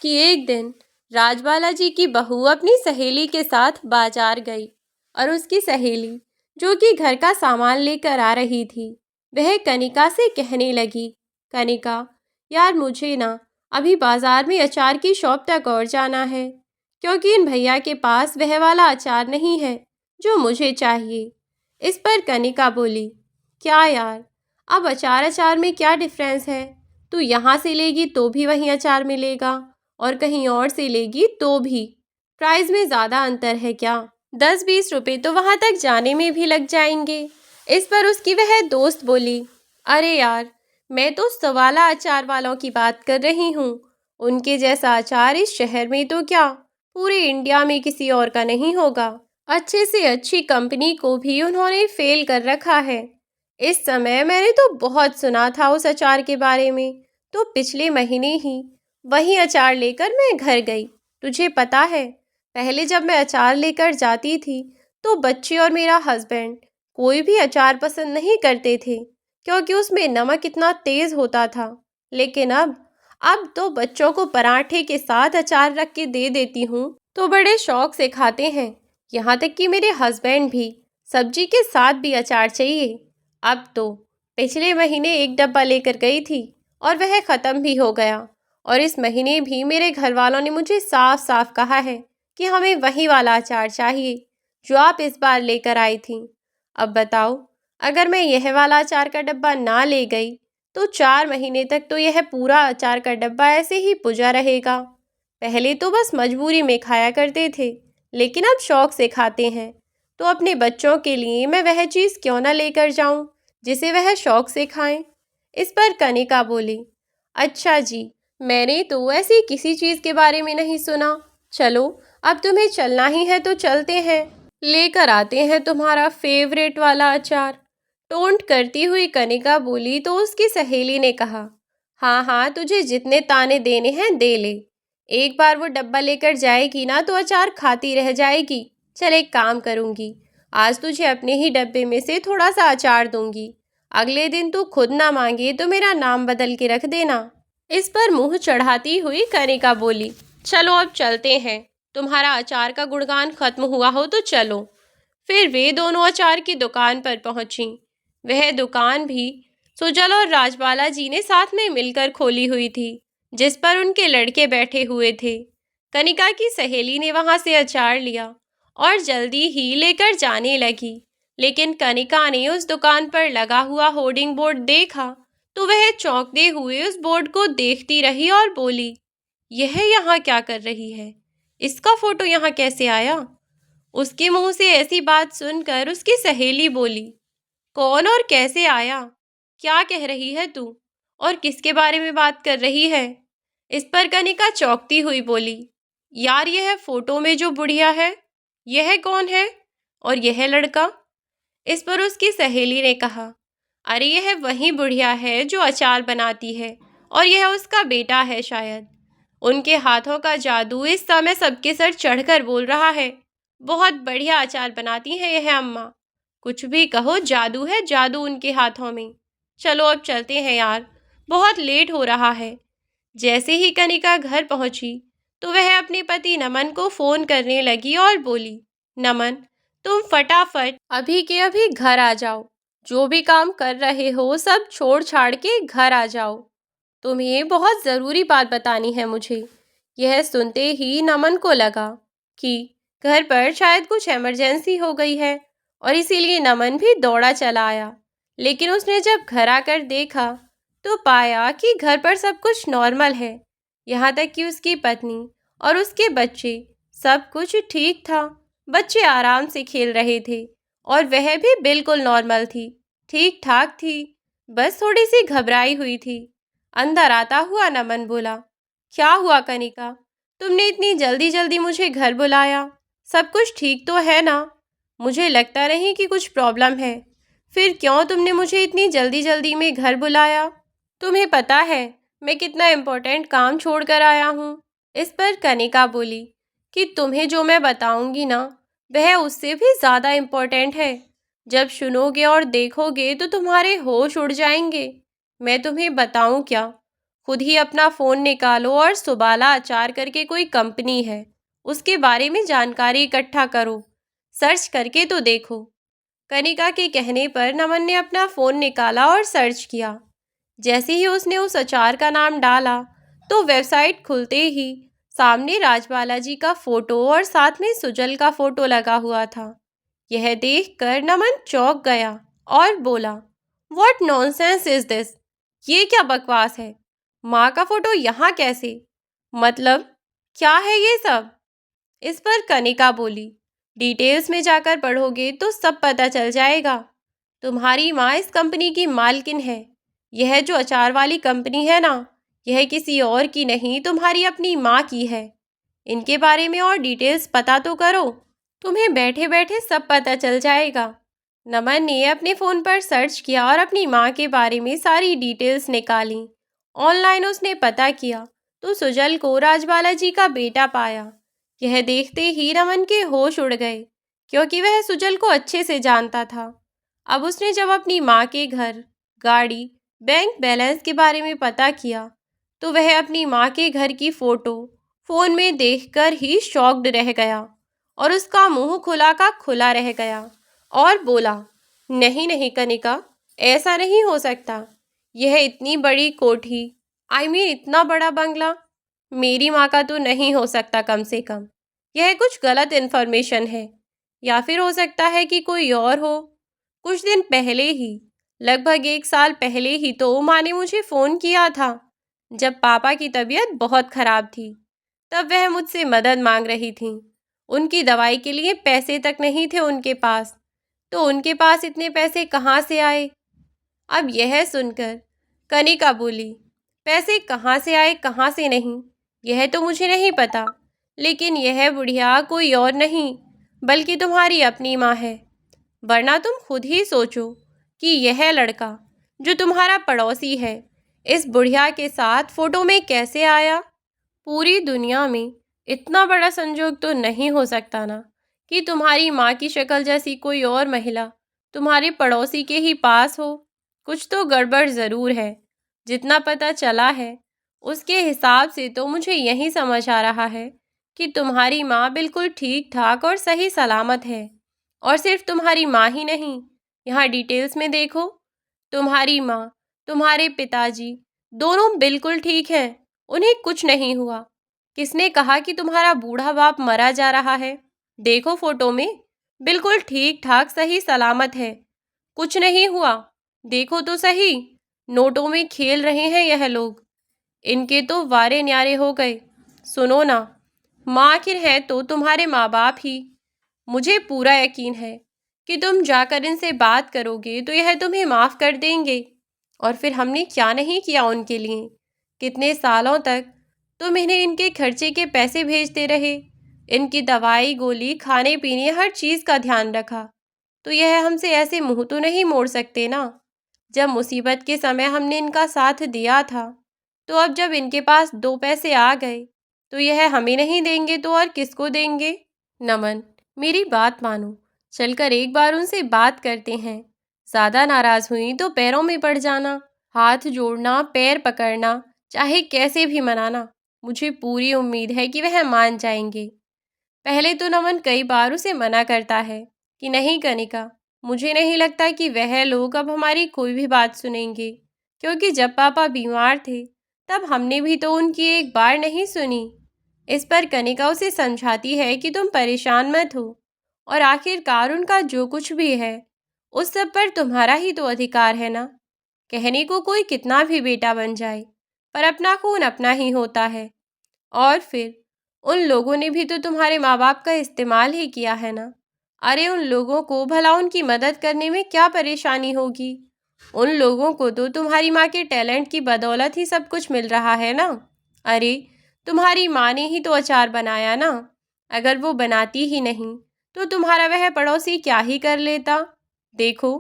कि एक दिन राजबाला जी की बहू अपनी सहेली के साथ बाजार गई और उसकी सहेली, जो कि घर का सामान लेकर आ रही थी, वह कनिका से कहने लगी, कनिका यार मुझे ना अभी बाजार में अचार की शॉप तक और जाना है, क्योंकि इन भैया के पास वह वाला अचार नहीं है जो मुझे चाहिए। इस पर कनिका बोली, क्या यार, अब अचार अचार में क्या डिफरेंस है? तू यहाँ से लेगी तो भी वहीं अचार मिलेगा और कहीं और से लेगी तो भी। प्राइस में ज़्यादा अंतर है क्या? 10-20 रुपए तो वहाँ तक जाने में भी लग जाएंगे। इस पर उसकी वह दोस्त बोली, अरे यार, मैं तो सवाला अचार वालों की बात कर रही हूँ। उनके जैसा अचार इस शहर में तो क्या, पूरे इंडिया में किसी और का नहीं होगा। अच्छे से अच्छी कंपनी को भी उन्होंने फेल कर रखा है। इस समय मैंने तो बहुत सुना था उस अचार के बारे में, तो पिछले महीने ही वही अचार लेकर मैं घर गई। तुझे पता है, पहले जब मैं अचार लेकर जाती थी तो बच्चे और मेरा हस्बैंड कोई भी अचार पसंद नहीं करते थे, क्योंकि उसमें नमक इतना तेज़ होता था। लेकिन अब तो बच्चों को पराठे के साथ अचार रख के दे देती हूँ तो बड़े शौक से खाते हैं। यहाँ तक कि मेरे हस्बैंड भी। सब्जी के साथ भी अचार चाहिए। अब तो पिछले महीने एक डब्बा लेकर गई थी और वह ख़त्म भी हो गया। और इस महीने भी मेरे घर वालों ने मुझे साफ साफ कहा है कि हमें वही वाला अचार चाहिए जो आप इस बार लेकर आई थी। अब बताओ, अगर मैं यह वाला अचार का डब्बा ना ले गई तो 4 महीने तक तो यह पूरा अचार का डब्बा ऐसे ही पुजा रहेगा। पहले तो बस मजबूरी में खाया करते थे, लेकिन अब शौक से खाते हैं। तो अपने बच्चों के लिए मैं वह चीज़ क्यों ना लेकर जाऊं जिसे वह शौक से खाएं। इस पर कनिका बोली, अच्छा जी, मैंने तो ऐसी किसी चीज़ के बारे में नहीं सुना। चलो, अब तुम्हें चलना ही है तो चलते हैं, लेकर आते हैं तुम्हारा फेवरेट वाला अचार। टोंट करती हुई कनिका बोली तो उसकी सहेली ने कहा, हाँ हाँ, तुझे जितने ताने देने हैं दे ले। एक बार वो डब्बा लेकर जाएगी ना तो अचार खाती रह जाएगी। चल, एक काम करूंगी, आज तुझे अपने ही डब्बे में से थोड़ा सा अचार दूंगी। अगले दिन तू खुद ना मांगे तो मेरा नाम बदल के रख देना। इस पर मुंह चढ़ाती हुई कनिका बोली, चलो अब चलते हैं, तुम्हारा अचार का गुणगान खत्म हुआ हो तो चलो। फिर वे दोनों अचार की दुकान पर पहुंची। वह दुकान भी सुजल और राजबाला जी ने साथ में मिलकर खोली हुई थी, जिस पर उनके लड़के बैठे हुए थे। कनिका की सहेली ने वहां से अचार लिया और जल्दी ही लेकर जाने लगी। लेकिन कनिका ने उस दुकान पर लगा हुआ होर्डिंग बोर्ड देखा तो वह चौंकते हुए उस बोर्ड को देखती रही और बोली, यह यहाँ क्या कर रही है? इसका फोटो यहाँ कैसे आया? उसके मुंह से ऐसी बात सुनकर उसकी सहेली बोली, कौन और कैसे आया? क्या कह रही है तू? और किसके बारे में बात कर रही है? इस पर कनिका चौंकती हुई बोली, यार, यह फोटो में जो बुढ़िया है, यह कौन है? और यह लड़का? इस पर उसकी सहेली ने कहा, अरे यह वही बुढ़िया है जो अचार बनाती है और यह उसका बेटा है शायद। उनके हाथों का जादू इस समय सबके सर चढ़कर बोल रहा है, बहुत बढ़िया अचार बनाती हैं यह अम्मा। कुछ भी कहो, जादू है जादू उनके हाथों में। चलो अब चलते हैं यार, बहुत लेट हो रहा है। जैसे ही कनिका घर पहुंची तो वह अपने पति नमन को फोन करने लगी और बोली, नमन, तुम फटाफट अभी के अभी घर आ जाओ। जो भी काम कर रहे हो सब छोड़ छाड़ के घर आ जाओ। तुम्हें बहुत ज़रूरी बात बतानी है मुझे। यह सुनते ही नमन को लगा कि घर पर शायद कुछ इमरजेंसी हो गई है और इसीलिए नमन भी दौड़ा चला आया। लेकिन उसने जब घर आकर देखा तो पाया कि घर पर सब कुछ नॉर्मल है। यहाँ तक कि उसकी पत्नी और उसके बच्चे, सब कुछ ठीक था। बच्चे आराम से खेल रहे थे और वह भी बिल्कुल नॉर्मल थी, ठीक ठाक थी, बस थोड़ी सी घबराई हुई थी। अंदर आता हुआ नमन बोला, क्या हुआ कनिका, तुमने इतनी जल्दी जल्दी मुझे घर बुलाया? सब कुछ ठीक तो है ना? मुझे लगता नहीं कि कुछ प्रॉब्लम है। फिर क्यों तुमने मुझे इतनी जल्दी जल्दी में घर बुलाया? तुम्हें पता है मैं कितना इम्पोर्टेंट काम छोड़ कर आया हूँ। इस पर कनिका बोली कि तुम्हें जो मैं बताऊंगी ना, वह उससे भी ज़्यादा इम्पोर्टेंट है। जब सुनोगे और देखोगे तो तुम्हारे होश उड़ जाएंगे। मैं तुम्हें बताऊं क्या? खुद ही अपना फ़ोन निकालो और सुबाला अचार करके कोई कंपनी है, उसके बारे में जानकारी इकट्ठा करो। सर्च करके तो देखो। कनिका के कहने पर नमन ने अपना फ़ोन निकाला और सर्च किया। जैसे ही उसने उस अचार का नाम डाला तो वेबसाइट खुलते ही सामने राजबाला जी का फ़ोटो और साथ में सुजल का फ़ोटो लगा हुआ था। यह देखकर नमन चौंक गया और बोला, व्हाट नॉनसेंस इज दिस? ये क्या बकवास है? माँ का फोटो यहाँ कैसे? मतलब क्या है ये सब? इस पर कनिका बोली, डिटेल्स में जाकर पढ़ोगे तो सब पता चल जाएगा। तुम्हारी माँ इस कंपनी की मालकिन है। यह जो अचार वाली कंपनी है ना, यह किसी और की नहीं, तुम्हारी अपनी माँ की है। इनके बारे में और डिटेल्स पता तो करो, तुम्हें बैठे बैठे सब पता चल जाएगा। नमन ने अपने फ़ोन पर सर्च किया और अपनी माँ के बारे में सारी डिटेल्स निकाली। ऑनलाइन उसने पता किया तो सुजल को राजबाला जी का बेटा पाया। यह देखते ही नमन के होश उड़ गए, क्योंकि वह सुजल को अच्छे से जानता था। अब उसने जब अपनी माँ के घर, गाड़ी, बैंक बैलेंस के बारे में पता किया तो वह अपनी माँ के घर की फ़ोटो फ़ोन में देखकर ही शॉक्ड रह गया और उसका मुंह खुला का खुला रह गया और बोला, नहीं नहीं कनिका, ऐसा नहीं हो सकता। यह इतनी बड़ी कोठी, इतना बड़ा बंगला, मेरी माँ का तो नहीं हो सकता। कम से कम यह कुछ गलत इन्फॉर्मेशन है, या फिर हो सकता है कि कोई और हो। कुछ दिन पहले ही, लगभग 1 साल पहले ही तो माँ ने मुझे फ़ोन किया था, जब पापा की तबीयत बहुत ख़राब थी। तब वह मुझसे मदद मांग रही थीं। उनकी दवाई के लिए पैसे तक नहीं थे उनके पास, तो उनके पास इतने पैसे कहाँ से आए? अब यह सुनकर कनिका बोली, पैसे कहाँ से आए कहाँ से नहीं, यह तो मुझे नहीं पता, लेकिन यह बुढ़िया कोई और नहीं बल्कि तुम्हारी अपनी माँ है। वरना तुम खुद ही सोचो कि यह लड़का जो तुम्हारा पड़ोसी है, इस बुढ़िया के साथ फ़ोटो में कैसे आया? पूरी दुनिया में इतना बड़ा संजोग तो नहीं हो सकता ना, कि तुम्हारी माँ की शक्ल जैसी कोई और महिला तुम्हारे पड़ोसी के ही पास हो। कुछ तो गड़बड़ ज़रूर है। जितना पता चला है उसके हिसाब से तो मुझे यही समझ आ रहा है कि तुम्हारी माँ बिल्कुल ठीक ठाक और सही सलामत है। और सिर्फ तुम्हारी माँ ही नहीं, यहाँ डिटेल्स में देखो, तुम्हारी माँ, तुम्हारे पिताजी दोनों बिल्कुल ठीक हैं, उन्हें कुछ नहीं हुआ। किसने कहा कि तुम्हारा बूढ़ा बाप मरा जा रहा है? देखो फोटो में, बिल्कुल ठीक ठाक सही सलामत है, कुछ नहीं हुआ। देखो तो सही, नोटों में खेल रहे हैं यह लोग। इनके तो वारे न्यारे हो गए। सुनो ना, माँ आखिर है तो तुम्हारे माँ बाप ही। मुझे पूरा यकीन है कि तुम जाकर इनसे बात करोगे तो यह तुम्हें माफ़ कर देंगे। और फिर हमने क्या नहीं किया उनके लिए। कितने सालों तक तुम इन्हें इनके खर्चे के पैसे भेजते रहे, इनकी दवाई गोली खाने पीने हर चीज़ का ध्यान रखा। तो यह हमसे ऐसे मुंह तो नहीं मोड़ सकते ना। जब मुसीबत के समय हमने इनका साथ दिया था, तो अब जब इनके पास 2 पैसे आ गए तो यह हमें नहीं देंगे तो और किसको देंगे? नमन, मेरी बात मानो, चलकर एक बार उनसे बात करते हैं। ज़्यादा नाराज़ हुई तो पैरों में पड़ जाना, हाथ जोड़ना, पैर पकड़ना, चाहे कैसे भी मनाना। मुझे पूरी उम्मीद है कि वह मान जाएंगे। पहले तो नमन कई बार उसे मना करता है कि नहीं कनिका, मुझे नहीं लगता कि वह लोग अब हमारी कोई भी बात सुनेंगे, क्योंकि जब पापा बीमार थे तब हमने भी तो उनकी एक बार नहीं सुनी। इस पर कनिका उसे समझाती है कि तुम परेशान मत हो, और आखिरकार उनका जो कुछ भी है उस सब पर तुम्हारा ही तो अधिकार है ना। कहने को कोई कितना भी बेटा बन जाए, पर अपना खून अपना ही होता है। और फिर उन लोगों ने भी तो तुम्हारे माँ बाप का इस्तेमाल ही किया है ना। अरे उन लोगों को भला उनकी मदद करने में क्या परेशानी होगी? उन लोगों को तो तुम्हारी माँ के टैलेंट की बदौलत ही सब कुछ मिल रहा है ना। अरे तुम्हारी माँ ने ही तो अचार बनाया ना। अगर वो बनाती ही नहीं तो तुम्हारा वह पड़ोसी क्या ही कर लेता? देखो,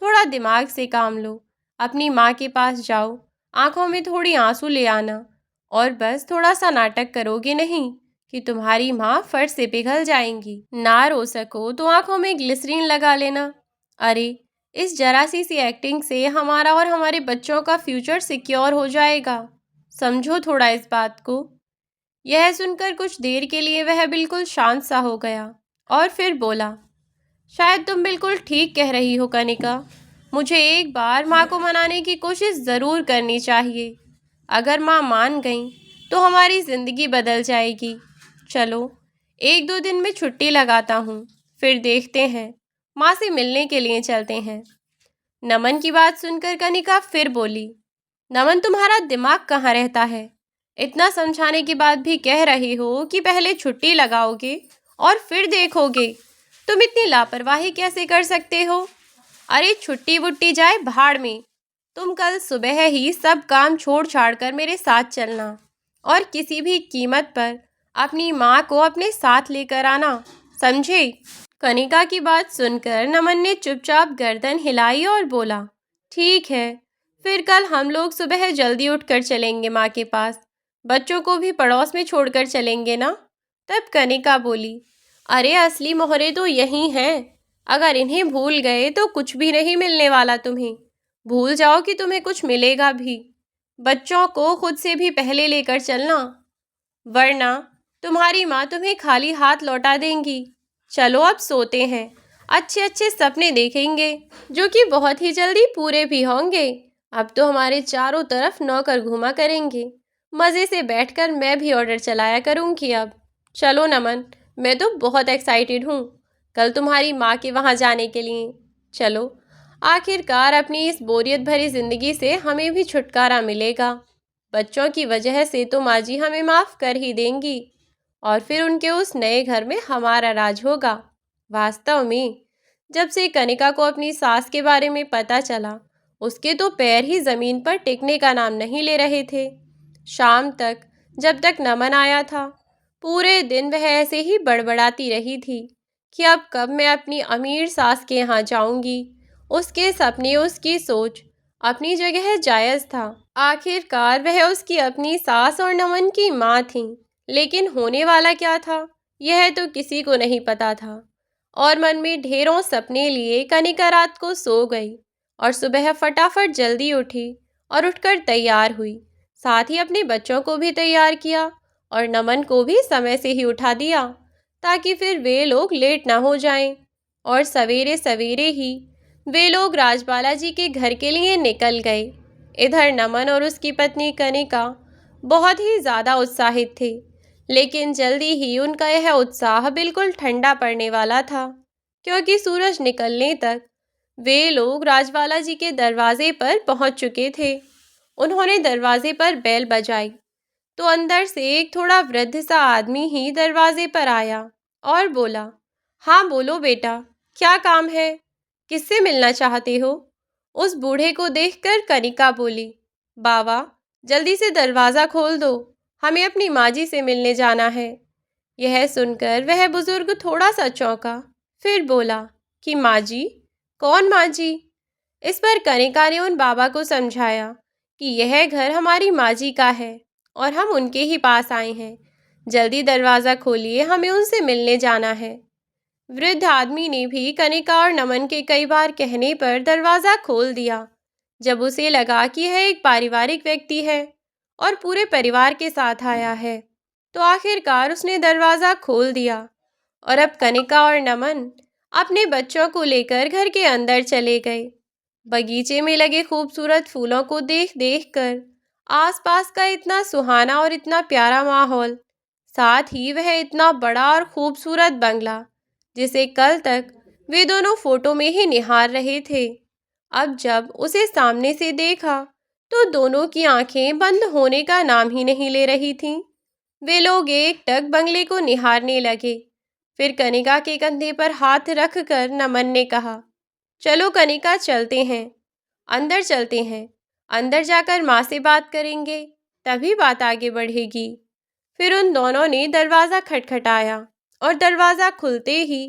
थोड़ा दिमाग से काम लो। अपनी माँ के पास जाओ, आंखों में थोड़ी आंसू ले आना, और बस थोड़ा सा नाटक करोगे नहीं कि तुम्हारी माँ फट से पिघल जाएंगी। ना रो सको तो आंखों में ग्लिसरीन लगा लेना। अरे इस जरा सी एक्टिंग से हमारा और हमारे बच्चों का फ्यूचर सिक्योर हो जाएगा। समझो थोड़ा इस बात को। यह सुनकर कुछ देर के लिए वह बिल्कुल शांत सा हो गया और फिर बोला, शायद तुम बिल्कुल ठीक कह रही हो कनिका। मुझे एक बार माँ को मनाने की कोशिश ज़रूर करनी चाहिए। अगर माँ मान गई तो हमारी ज़िंदगी बदल जाएगी। चलो 1-2 दिन में छुट्टी लगाता हूँ, फिर देखते हैं, माँ से मिलने के लिए चलते हैं। नमन की बात सुनकर कनिका फिर बोली, नमन तुम्हारा दिमाग कहाँ रहता है? इतना समझाने के बाद भी कह रही हो कि पहले छुट्टी लगाओगे और फिर देखोगे। तुम इतनी लापरवाही कैसे कर सकते हो? अरे छुट्टी वुट्टी जाए भाड़ में। तुम कल सुबह ही सब काम छोड़ छाड़ कर मेरे साथ चलना, और किसी भी कीमत पर अपनी माँ को अपने साथ लेकर आना, समझे? कनिका की बात सुनकर नमन ने चुपचाप गर्दन हिलाई और बोला, ठीक है, फिर कल हम लोग सुबह जल्दी उठकर चलेंगे माँ के पास। बच्चों को भी पड़ोस में छोड़कर चलेंगे ना। तब कनिका बोली, अरे असली मोहरे तो यही हैं। अगर इन्हें भूल गए तो कुछ भी नहीं मिलने वाला तुम्हें। भूल जाओ कि तुम्हें कुछ मिलेगा भी। बच्चों को खुद से भी पहले लेकर चलना। वरना तुम्हारी माँ तुम्हें खाली हाथ लौटा देंगी। चलो अब सोते हैं, अच्छे अच्छे सपने देखेंगे जो कि बहुत ही जल्दी पूरे भी होंगे। अब तो हमारे चारों तरफ नौकर घूमा करेंगे। मज़े से बैठकर मैं भी ऑर्डर चलाया करूँगी अब। चलो नमन, मैं तो बहुत एक्साइटेड हूँ कल तुम्हारी माँ के वहाँ जाने के लिए। चलो, आखिरकार अपनी इस बोरियत भरी ज़िंदगी से हमें भी छुटकारा मिलेगा। बच्चों की वजह से तो माँ जी हमें माफ़ कर ही देंगी और फिर उनके उस नए घर में हमारा राज होगा। वास्तव में जब से कनिका को अपनी सास के बारे में पता चला, उसके तो पैर ही ज़मीन पर टिकने का नाम नहीं ले रहे थे। शाम तक जब तक नमन आया था, पूरे दिन वह ऐसे ही बड़बड़ाती रही थी कि अब कब मैं अपनी अमीर सास के यहाँ जाऊंगी। उसके सपने, उसकी सोच अपनी जगह जायज़ था। आखिरकार वह उसकी अपनी सास और नमन की माँ थी, लेकिन होने वाला क्या था यह तो किसी को नहीं पता था। और मन में ढेरों सपने लिए कनिका रात को सो गई और सुबह फटाफट जल्दी उठी और उठकर तैयार हुई। साथ ही अपने बच्चों को भी तैयार किया और नमन को भी समय से ही उठा दिया ताकि फिर वे लोग लेट ना हो जाएं। और सवेरे सवेरे ही वे लोग राजबाला जी के घर के लिए निकल गए। इधर नमन और उसकी पत्नी कनिका बहुत ही ज़्यादा उत्साहित थे, लेकिन जल्दी ही उनका यह उत्साह बिल्कुल ठंडा पड़ने वाला था, क्योंकि सूरज निकलने तक वे लोग राजबाला जी के दरवाजे पर पहुंच चुके थे। उन्होंने दरवाजे पर बेल बजाई तो अंदर से एक थोड़ा वृद्ध सा आदमी ही दरवाजे पर आया और बोला, हाँ बोलो बेटा, क्या काम है, किससे मिलना चाहते हो? उस बूढ़े को देखकर कनिका बोली, बाबा जल्दी से दरवाज़ा खोल दो, हमें अपनी माँ जी से मिलने जाना है। यह सुनकर वह बुजुर्ग थोड़ा सा चौंका, फिर बोला कि माँ जी? कौन माँ जी? इस पर कनिका ने उन बाबा को समझाया कि यह घर हमारी माँ जी का है और हम उनके ही पास आए हैं। जल्दी दरवाज़ा खोलिए, हमें उनसे मिलने जाना है। वृद्ध आदमी ने भी कनिका और नमन के कई बार कहने पर दरवाज़ा खोल दिया। जब उसे लगा कि यह एक पारिवारिक व्यक्ति है और पूरे परिवार के साथ आया है, तो आखिरकार उसने दरवाज़ा खोल दिया और अब कनिका और नमन अपने बच्चों को लेकर घर के अंदर चले गए। बगीचे में लगे खूबसूरत फूलों को देख देख कर आसपास का इतना सुहाना और इतना प्यारा माहौल, साथ ही वह इतना बड़ा और खूबसूरत बंगला जिसे कल तक वे दोनों फोटो में ही निहार रहे थे, अब जब उसे सामने से देखा तो दोनों की आंखें बंद होने का नाम ही नहीं ले रही थीं। वे लोग एकटक बंगले को निहारने लगे। फिर कनिका के कंधे पर हाथ रखकर नमन ने कहा, चलो कनिका चलते हैं, अंदर चलते हैं, अंदर जाकर माँ से बात करेंगे, तभी बात आगे बढ़ेगी। फिर उन दोनों ने दरवाज़ा खटखटाया और दरवाज़ा खुलते ही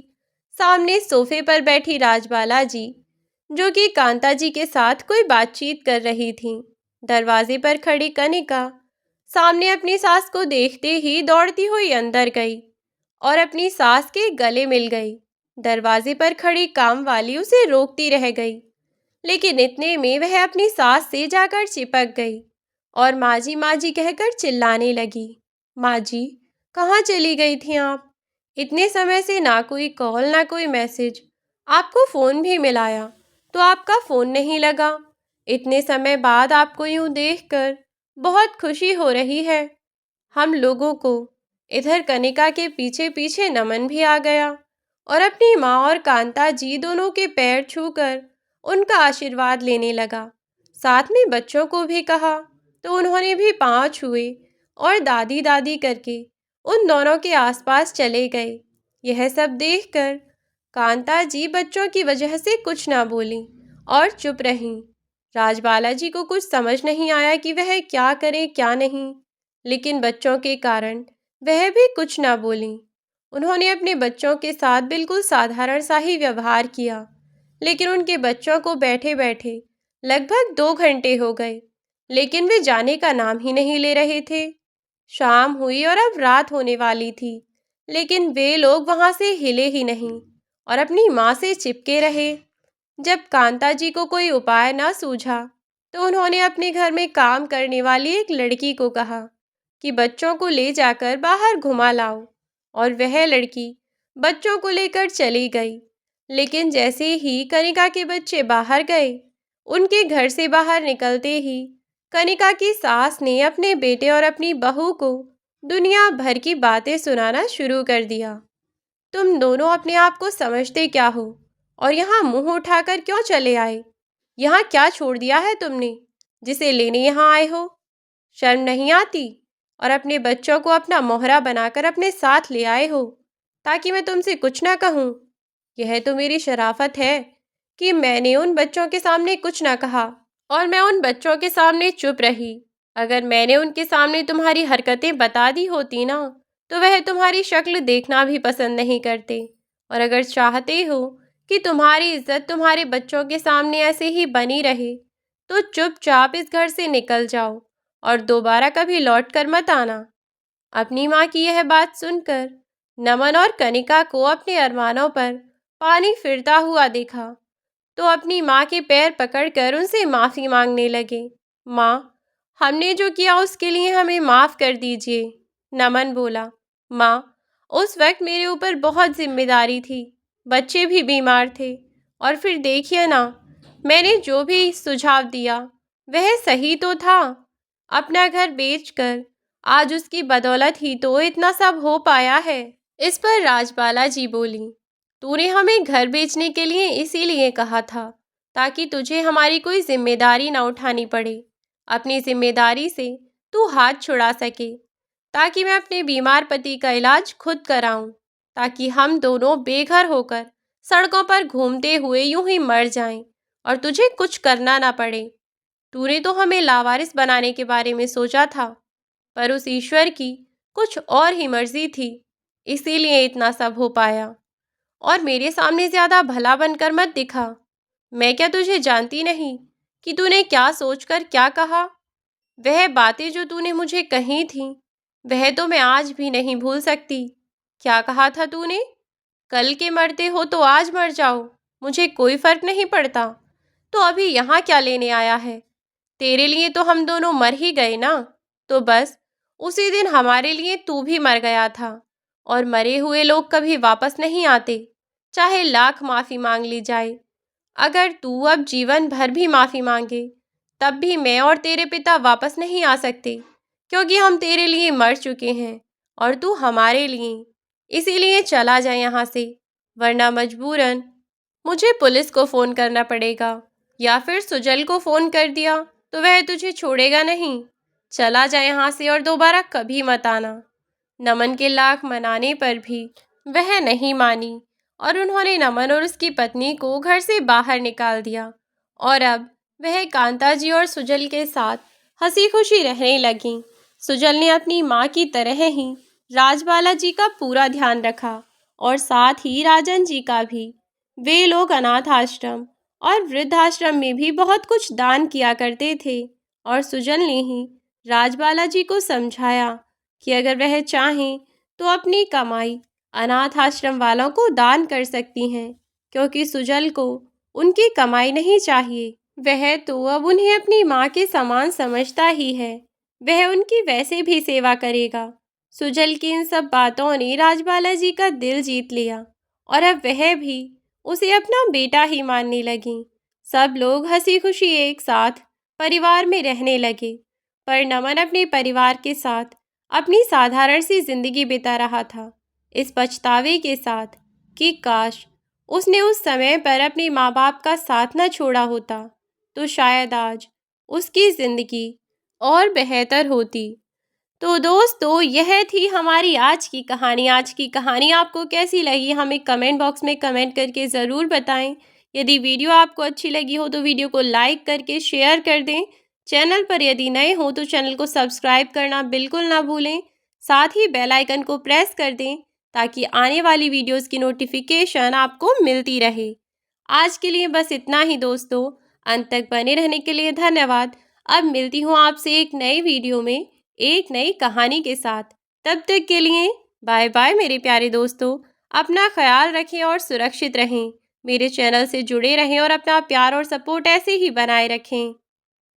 सामने सोफे पर बैठी राजबाला जी, जो कि कांता जी के साथ कोई बातचीत कर रही थीं। दरवाजे पर खड़ी कनिका सामने अपनी सास को देखते ही दौड़ती हुई अंदर गई और अपनी सास के गले मिल गई। दरवाजे पर खड़ी काम वाली उसे रोकती रह गई, लेकिन इतने में वह अपनी सास से जाकर चिपक गई और माँ जी कहकर चिल्लाने लगी, माँ जी कहाँ चली गई थी आप? इतने समय से ना कोई कॉल ना कोई मैसेज, आपको फ़ोन भी मिलाया तो आपका फ़ोन नहीं लगा। इतने समय बाद आपको यूँ देखकर बहुत खुशी हो रही है हम लोगों को। इधर कनिका के पीछे पीछे नमन भी आ गया और अपनी माँ और कांता जी दोनों के पैर छूकर उनका आशीर्वाद लेने लगा। साथ में बच्चों को भी कहा तो उन्होंने भी पाँव छुए और दादी दादी करके उन दोनों के आसपास चले गए। यह सब देखकर कांता जी बच्चों की वजह से कुछ ना बोली और चुप रहीं। राजबाला जी को कुछ समझ नहीं आया कि वह क्या करे क्या नहीं, लेकिन बच्चों के कारण वह भी कुछ ना बोली। उन्होंने अपने बच्चों के साथ बिल्कुल साधारण सा ही व्यवहार किया, लेकिन उनके बच्चों को बैठे बैठे लगभग 2 घंटे हो गए, लेकिन वे जाने का नाम ही नहीं ले रहे थे। शाम हुई और अब रात होने वाली थी, लेकिन वे लोग वहाँ से हिले ही नहीं और अपनी माँ से चिपके रहे। जब कांता जी को कोई उपाय ना सूझा तो उन्होंने अपने घर में काम करने वाली एक लड़की को कहा कि बच्चों को ले जाकर बाहर घुमा लाओ। और वह लड़की बच्चों को लेकर चली गई। लेकिन जैसे ही कनिका के बच्चे बाहर गए, उनके घर से बाहर निकलते ही कनिका की सास ने अपने बेटे और अपनी बहू को दुनिया भर की बातें सुनाना शुरू कर दिया। तुम दोनों अपने आप को समझते क्या हो? और यहाँ मुंह उठाकर क्यों चले आए? यहाँ क्या छोड़ दिया है तुमने, जिसे लेने यहाँ आए हो? शर्म नहीं आती? और अपने बच्चों को अपना मोहरा बनाकर अपने साथ ले आए हो, ताकि मैं तुमसे कुछ ना कहूँ। यह तो मेरी शराफत है कि मैंने उन बच्चों के सामने कुछ ना कहा और मैं उन बच्चों के सामने चुप रही। अगर मैंने उनके सामने तुम्हारी हरकतें बता दी होती ना, तो वह तुम्हारी शक्ल देखना भी पसंद नहीं करते। और अगर चाहते हो कि तुम्हारी इज्जत तुम्हारे बच्चों के सामने ऐसे ही बनी रहे, तो चुपचाप इस घर से निकल जाओ और दोबारा कभी लौट कर मत आना। अपनी माँ की यह बात सुनकर नमन और कनिका को अपने अरमानों पर पानी फिरता हुआ देखा, तो अपनी माँ के पैर पकड़कर उनसे माफ़ी मांगने लगे। माँ, हमने जो किया उसके लिए हमें माफ़ कर दीजिए। नमन बोला, माँ, उस वक्त मेरे ऊपर बहुत जिम्मेदारी थी, बच्चे भी बीमार थे, और फिर देखिए ना, मैंने जो भी सुझाव दिया वह सही तो था। अपना घर बेचकर आज उसकी बदौलत ही तो इतना सब हो पाया है। इस पर राजबाला जी बोली, तूने हमें घर बेचने के लिए इसीलिए कहा था ताकि तुझे हमारी कोई जिम्मेदारी ना उठानी पड़े। अपनी जिम्मेदारी से तू हाथ छुड़ा सके, ताकि मैं अपने बीमार पति का इलाज खुद कराऊं, ताकि हम दोनों बेघर होकर सड़कों पर घूमते हुए यूं ही मर जाएं और तुझे कुछ करना ना पड़े। तूने तो हमें लावारिस बनाने के बारे में सोचा था, पर उस ईश्वर की कुछ और ही मर्जी थी, इसीलिए इतना सब हो पाया। और मेरे सामने ज्यादा भला बनकर मत दिखा। मैं क्या तुझे जानती नहीं कि तूने क्या सोचकर क्या कहा? वह बातें जो तूने मुझे कही थीं, वह तो मैं आज भी नहीं भूल सकती। क्या कहा था तूने? कल के मरते हो तो आज मर जाओ, मुझे कोई फर्क नहीं पड़ता। तो अभी यहाँ क्या लेने आया है? तेरे लिए तो हम दोनों मर ही गए ना। तो बस उसी दिन हमारे लिए तू भी मर गया था, और मरे हुए लोग कभी वापस नहीं आते, चाहे लाख माफ़ी मांग ली जाए। अगर तू अब जीवन भर भी माफ़ी मांगे, तब भी मैं और तेरे पिता वापस नहीं आ सकते, क्योंकि हम तेरे लिए मर चुके हैं और तू हमारे लिए। इसीलिए चला जा यहाँ से, वरना मजबूरन मुझे पुलिस को फ़ोन करना पड़ेगा, या फिर सुजल को फ़ोन कर दिया तो वह तुझे छोड़ेगा नहीं। चला जा यहाँ से और दोबारा कभी मत आना। नमन के लाख मनाने पर भी वह नहीं मानी, और उन्होंने नमन और उसकी पत्नी को घर से बाहर निकाल दिया। और अब वह कांता जी और सुजल के साथ हंसी खुशी रहने लगी। सुजल ने अपनी माँ की तरह ही राजबाला जी का पूरा ध्यान रखा, और साथ ही राजन जी का भी। वे लोग अनाथ आश्रम और वृद्धाश्रम में भी बहुत कुछ दान किया करते थे, और सुजल ने ही राजबाला जी को समझाया कि अगर वह चाहें तो अपनी कमाई अनाथ आश्रम वालों को दान कर सकती हैं, क्योंकि सुजल को उनकी कमाई नहीं चाहिए। वह तो अब उन्हें अपनी माँ के समान समझता ही है, वह उनकी वैसे भी सेवा करेगा। सुजल की इन सब बातों ने राजबाला जी का दिल जीत लिया, और अब वह भी उसे अपना बेटा ही मानने लगी। सब लोग हंसी खुशी एक साथ परिवार में रहने लगे, पर नमन अपने परिवार के साथ अपनी साधारण सी जिंदगी बिता रहा था, इस पछतावे के साथ कि काश उसने उस समय पर अपने माँ बाप का साथ न छोड़ा होता, तो शायद आज उसकी ज़िंदगी और बेहतर होती। तो दोस्तों, यह थी हमारी आज की कहानी। आज की कहानी आपको कैसी लगी हमें कमेंट बॉक्स में कमेंट करके ज़रूर बताएं। यदि वीडियो आपको अच्छी लगी हो तो वीडियो को लाइक करके शेयर कर दें। चैनल पर यदि नए हो तो चैनल को सब्सक्राइब करना बिल्कुल ना भूलें। साथ ही बेल आइकन को प्रेस कर दें, ताकि आने वाली वीडियोज़ की नोटिफिकेशन आपको मिलती रहे। आज के लिए बस इतना ही दोस्तों। अंत तक बने रहने के लिए धन्यवाद। अब मिलती हूँ आपसे एक नई वीडियो में एक नई कहानी के साथ। तब तक के लिए बाय बाय मेरे प्यारे दोस्तों। अपना ख्याल रखें और सुरक्षित रहें। मेरे चैनल से जुड़े रहें और अपना प्यार और सपोर्ट ऐसे ही बनाए रखें।